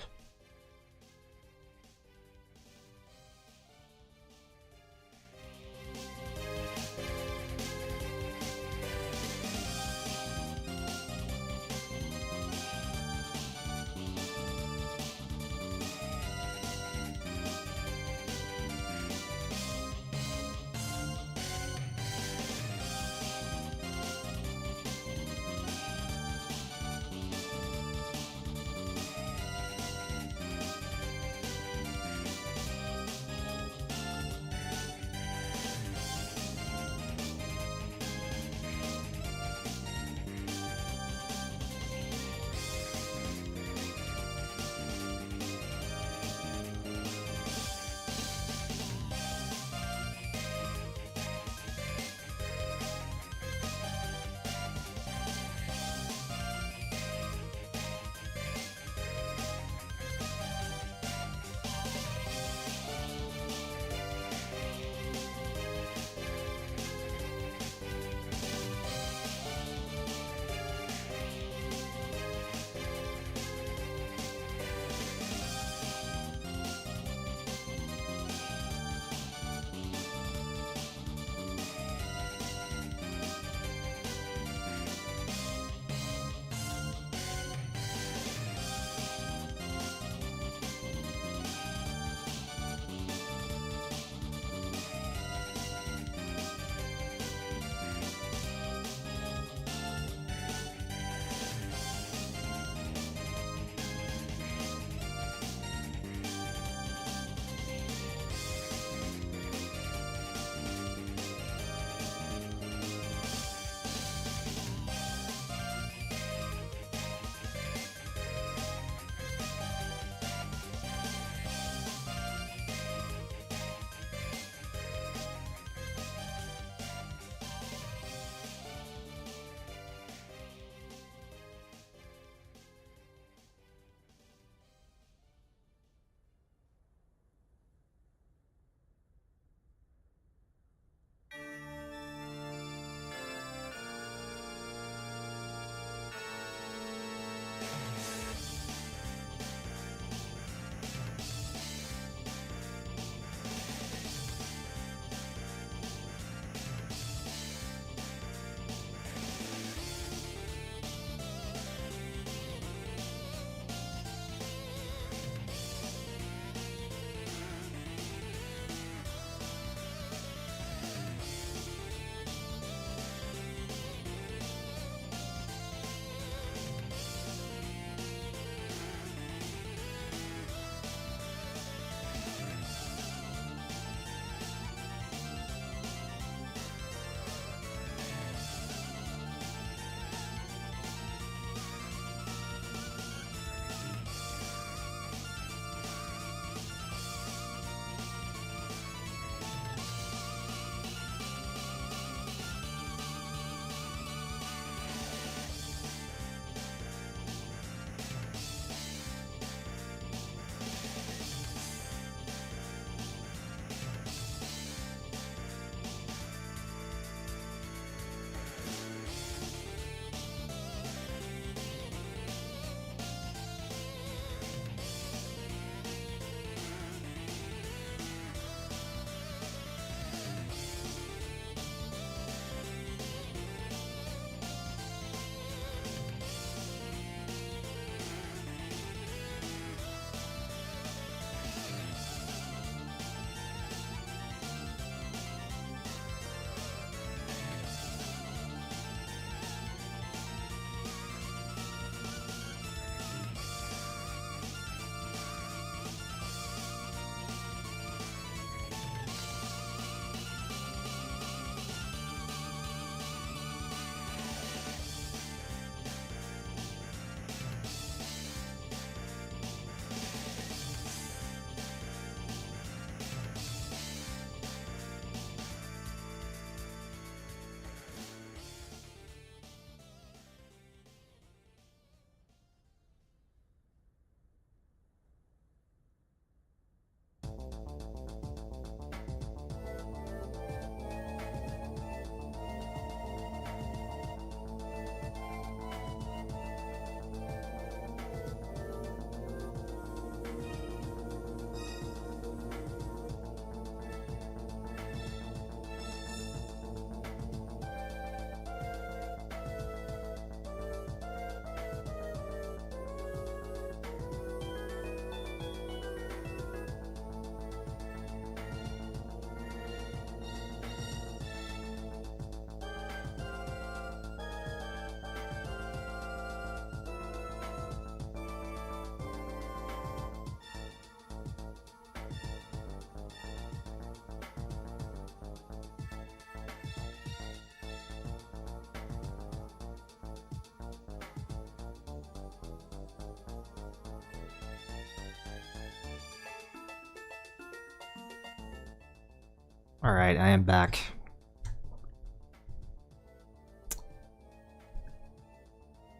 Alright, I am back.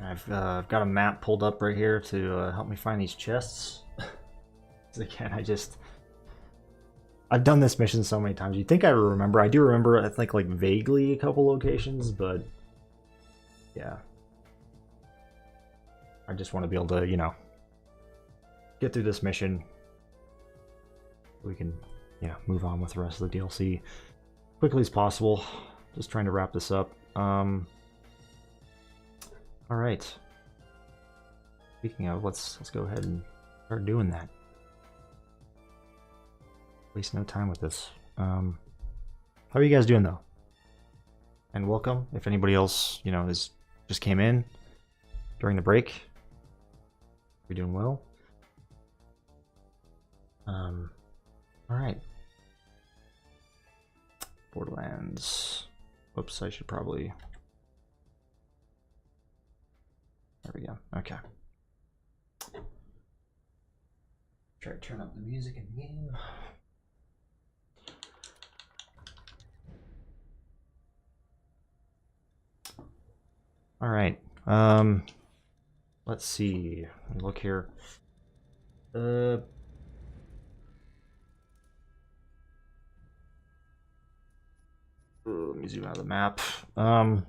I've got a map pulled up right here to help me find these chests. Again, I've done this mission so many times. You'd think I remember. I do remember, I think, like, vaguely a couple locations, but yeah. I just want to be able to, you know, get through this mission. We can, you know, move on with the rest of the DLC quickly as possible. Just trying to wrap this up. Alright. Speaking of, let's go ahead and start doing that. Waste no time with this. How are you guys doing though? And welcome if anybody else, you know, just came in during the break. You're doing well. Alright. Borderlands. Whoops, I should probably... There we go. Okay. Try to turn up the music in the game. Alright. Let's see. Let me look here. Let me zoom out of the map. I'm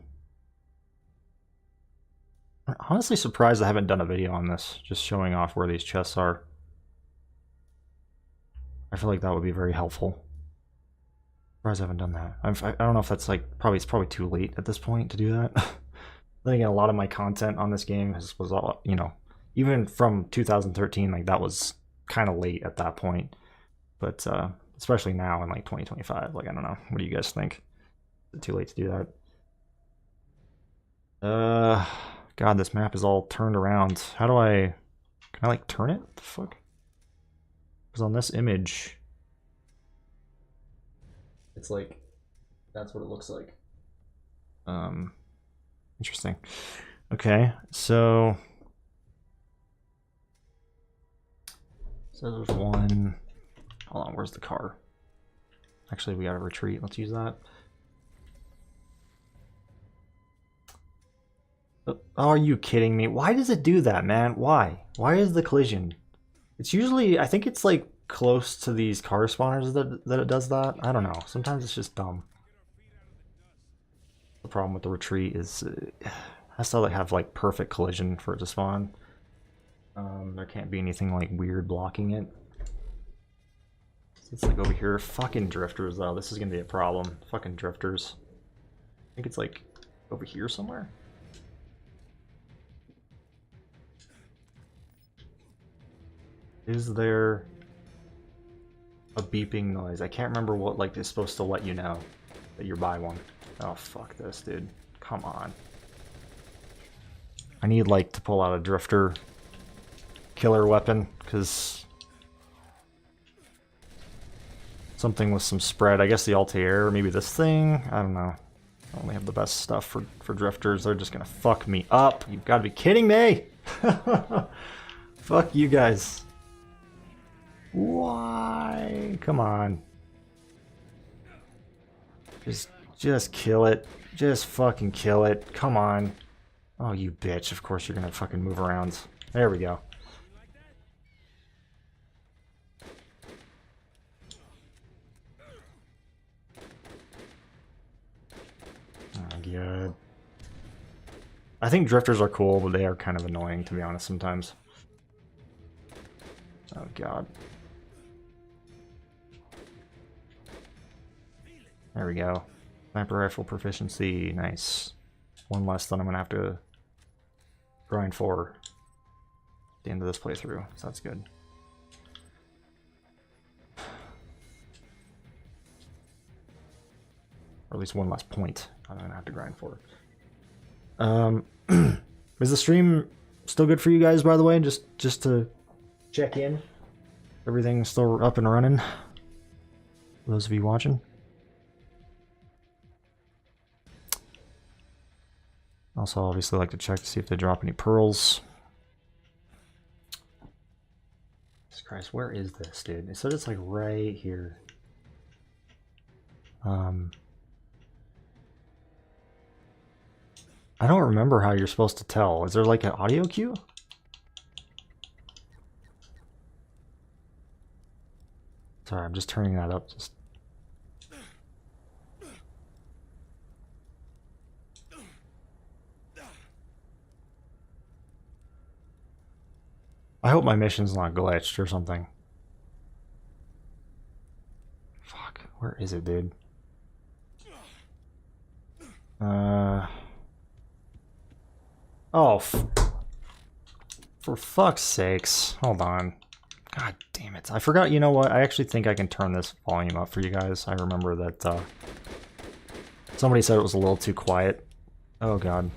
honestly surprised I haven't done a video on this, just showing off where these chests are. I feel like that would be very helpful. Surprised I haven't done that. I don't know if that's like it's probably too late at this point to do that. Then again, a lot of my content on this game was all, you know, even from 2013, like that was kind of late at that point. But especially now in like 2025, like I don't know. What do you guys think? Is it too late to do that? God, this map is all turned around. How do can I like turn it? What the fuck? Because on this image, it's like, that's what it looks like. Interesting. Okay, so there's one. Hold on, where's the car? Actually, we gotta retreat. Let's use that. Oh, are you kidding me? Why does it do that, man? Why? Why is the collision? It's usually, I think it's like close to these car spawners that it does that. I don't know. Sometimes it's just dumb. The problem with the retreat is it has to like have like perfect collision for it to spawn. There can't be anything like weird blocking it. It's like over here. Fucking drifters though. This is gonna be a problem. Fucking drifters. I think it's like over here somewhere. Is there a beeping noise? I can't remember what like is supposed to let you know that you're by one. Oh fuck this, dude. Come on. I need like to pull out a drifter killer weapon, because something with some spread. I guess the Altair, maybe this thing? I don't know. I only have the best stuff for drifters. They're just gonna fuck me up. You've gotta be kidding me! Fuck you guys. Why? Come on. Just kill it. Just fucking kill it. Come on. Oh, you bitch. Of course you're gonna fucking move around. There we go. Oh my god. I think drifters are cool, but they are kind of annoying, to be honest, sometimes. Oh god. There we go. Sniper rifle proficiency, nice. One less than I'm gonna have to grind for at the end of this playthrough, so that's good. Or at least one less point I'm gonna have to grind for. Is the stream still good for you guys, by the way? Just to check in. Everything's still up and running. For those of you watching. Also, obviously, like to check to see if they drop any pearls. Jesus Christ, where is this, dude? It said it's like right here. I don't remember how you're supposed to tell. Is there like an audio cue? Sorry, I'm just turning that up. Just I hope my mission's not glitched or something. Fuck, where is it, dude? Oh, for fuck's sakes. Hold on. God damn it. I forgot, you know what? I actually think I can turn this volume up for you guys. I remember that somebody said it was a little too quiet. Oh god.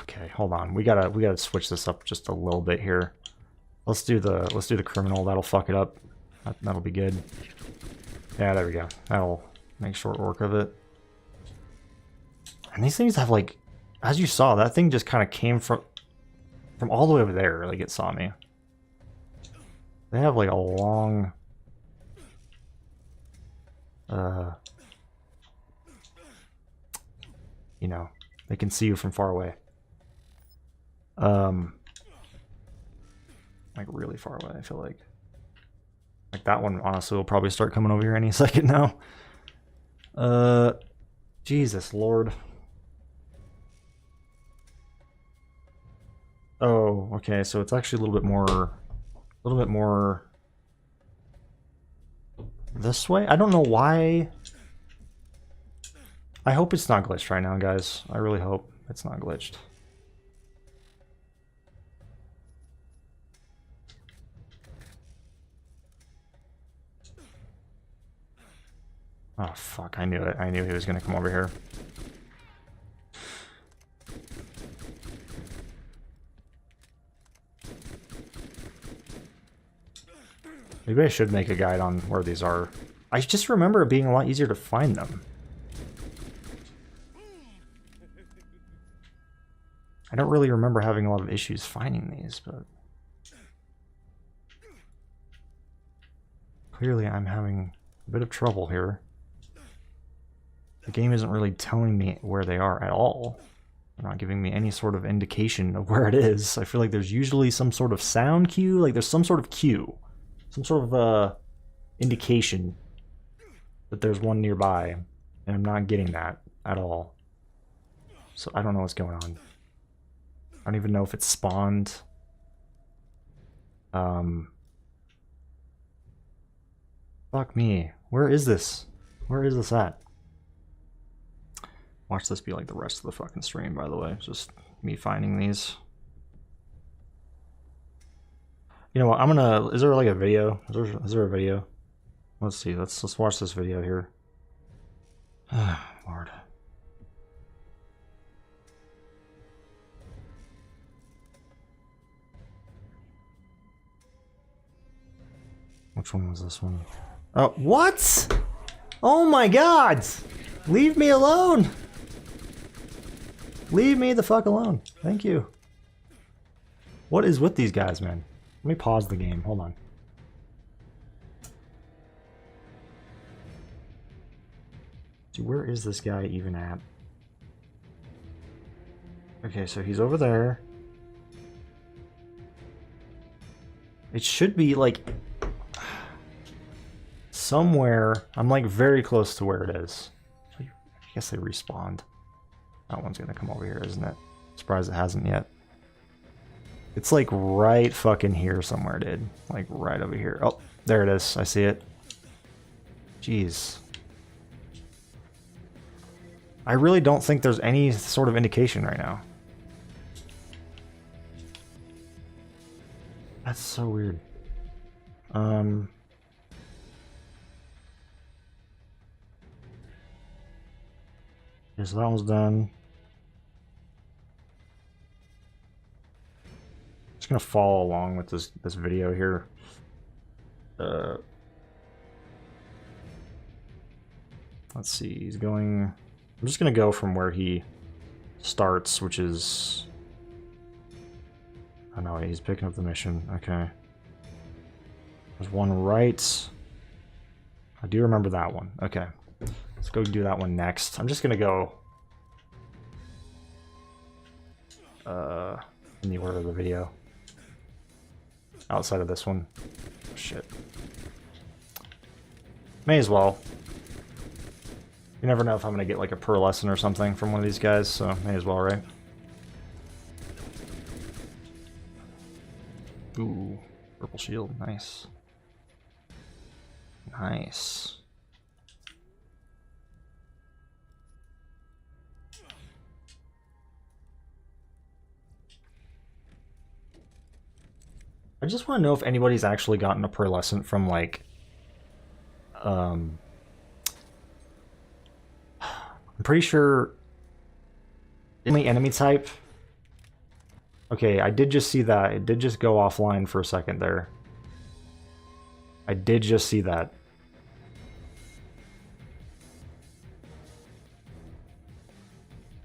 Okay, hold on. We gotta switch this up just a little bit here. Let's do the criminal. That'll fuck it up. That'll be good. Yeah, there we go. That'll make short work of it. And these things have like, as you saw, that thing just kind of came from all the way over there. Like it saw me. They have like a long, you know, they can see you from far away. Like really far away, I feel like. Like that one, honestly, will probably start coming over here any second now. Jesus Lord. Oh, okay, so it's actually a little bit more this way? I don't know why. I hope it's not glitched right now, guys. I really hope it's not glitched. Oh, fuck, I knew it. I knew he was gonna come over here. Maybe I should make a guide on where these are. I just remember it being a lot easier to find them. I don't really remember having a lot of issues finding these, but clearly I'm having a bit of trouble here. The game isn't really telling me where they are at all. They're not giving me any sort of indication of where it is. I feel like there's usually some sort of sound cue, like there's some sort of cue. Some sort of indication that there's one nearby, and I'm not getting that at all. So I don't know what's going on. I don't even know if it's spawned. Fuck me. Where is this? Where is this at? Watch this be like the rest of the fucking stream, by the way. Just me finding these. You know what? I'm gonna. Is there like a video? Is there a video? Let's see. Let's watch this video here. Lord. Which one was this one? Oh, what? Oh my God! Leave me alone! Leave me the fuck alone. Thank you. What is with these guys, man? Let me pause the game. Hold on. Dude, where is this guy even at? Okay, so he's over there. It should be like somewhere. I'm like very close to where it is. I guess they respawned. That one's gonna come over here, isn't it? Surprised it hasn't yet. It's like right fucking here somewhere, dude. Like right over here. Oh, there it is. I see it. Jeez. I really don't think there's any sort of indication right now. That's so weird. Okay, so that one's done. Just gonna follow along with this video here. Let's see, he's going. I'm just gonna go from where he starts, which is. Oh no, he's picking up the mission. Okay. There's one right. I do remember that one. Okay. Let's go do that one next. I'm just gonna go in the order of the video. Outside of this one. Oh, shit. May as well. You never know if I'm gonna get like a per lesson or something from one of these guys, so may as well, right? Ooh, purple shield, nice. Nice. I just want to know if anybody's actually gotten a pearlescent from like I'm pretty sure only enemy type. Okay, I did just see that. It did just go offline for a second there. I did just see that.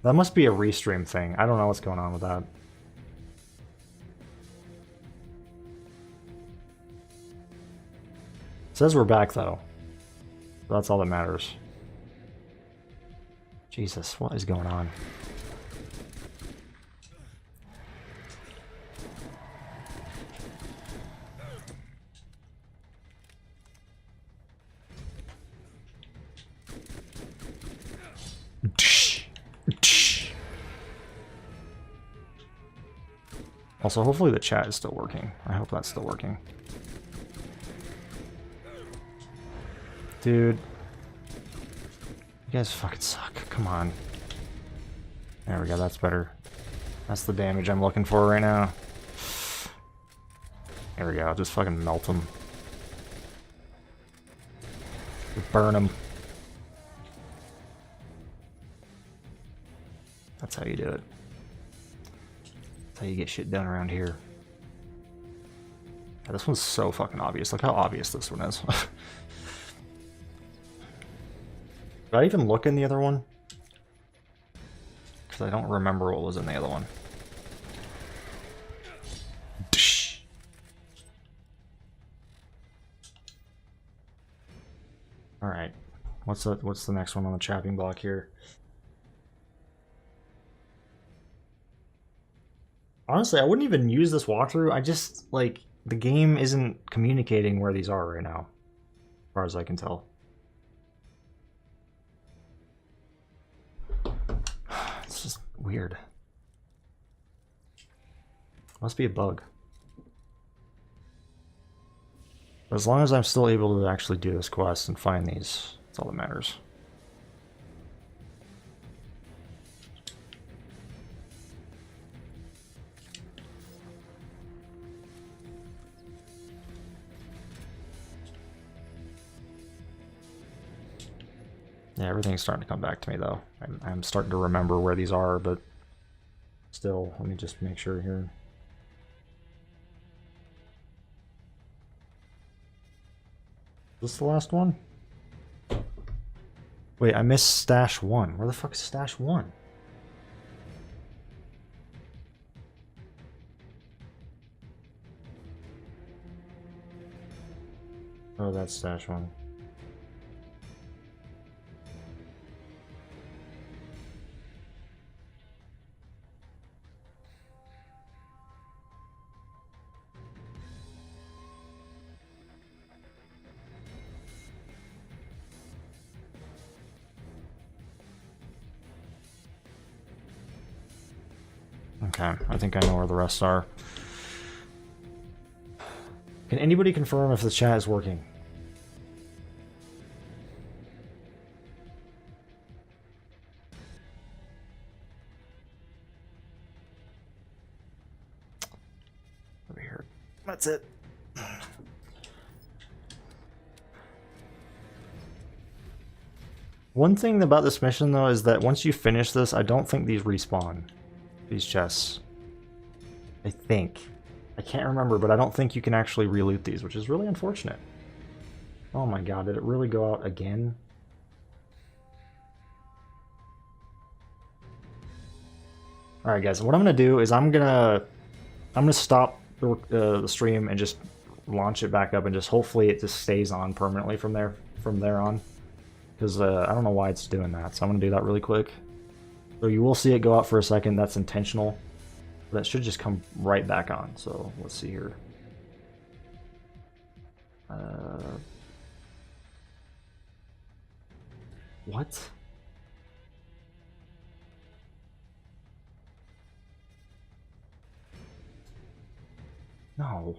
That must be a restream thing. I don't know what's going on with that. It says we're back though. That's all that matters. Jesus, what is going on? Also, hopefully the chat is still working. I hope that's still working. Dude. You guys fucking suck. Come on. There we go, that's better. That's the damage I'm looking for right now. There we go, just fucking melt them. Burn them. That's how you do it. That's how you get shit done around here. Yeah, this one's so fucking obvious. Look how obvious this one is. Did I even look in the other one? Because I don't remember what was in the other one. Alright. What's the next one on the chopping block here? Honestly, I wouldn't even use this walkthrough. I just, like, the game isn't communicating where these are right now. As far as I can tell. It's just weird. Must be a bug. But as long as I'm still able to actually do this quest and find these, that's all that matters. Yeah, everything's starting to come back to me though. I'm starting to remember where these are, but still, let me just make sure here. Is this the last one? Wait, I missed stash 1. Where the fuck is stash 1? Oh, that's stash 1. Okay, I think I know where the rest are. Can anybody confirm if the chat is working? Over here. That's it. One thing about this mission though is that once you finish this, I don't think these respawn. These chests. I think. I can't remember, but I don't think you can actually reloot these, which is really unfortunate. Oh my god, did it really go out again? Alright guys, what I'm gonna do is I'm gonna stop the stream and just launch it back up and just hopefully it just stays on permanently from there on. Because I don't know why it's doing that, so I'm going to do that really quick. So you will see it go out for a second, that's intentional. That should just come right back on, so let's see here. What? No.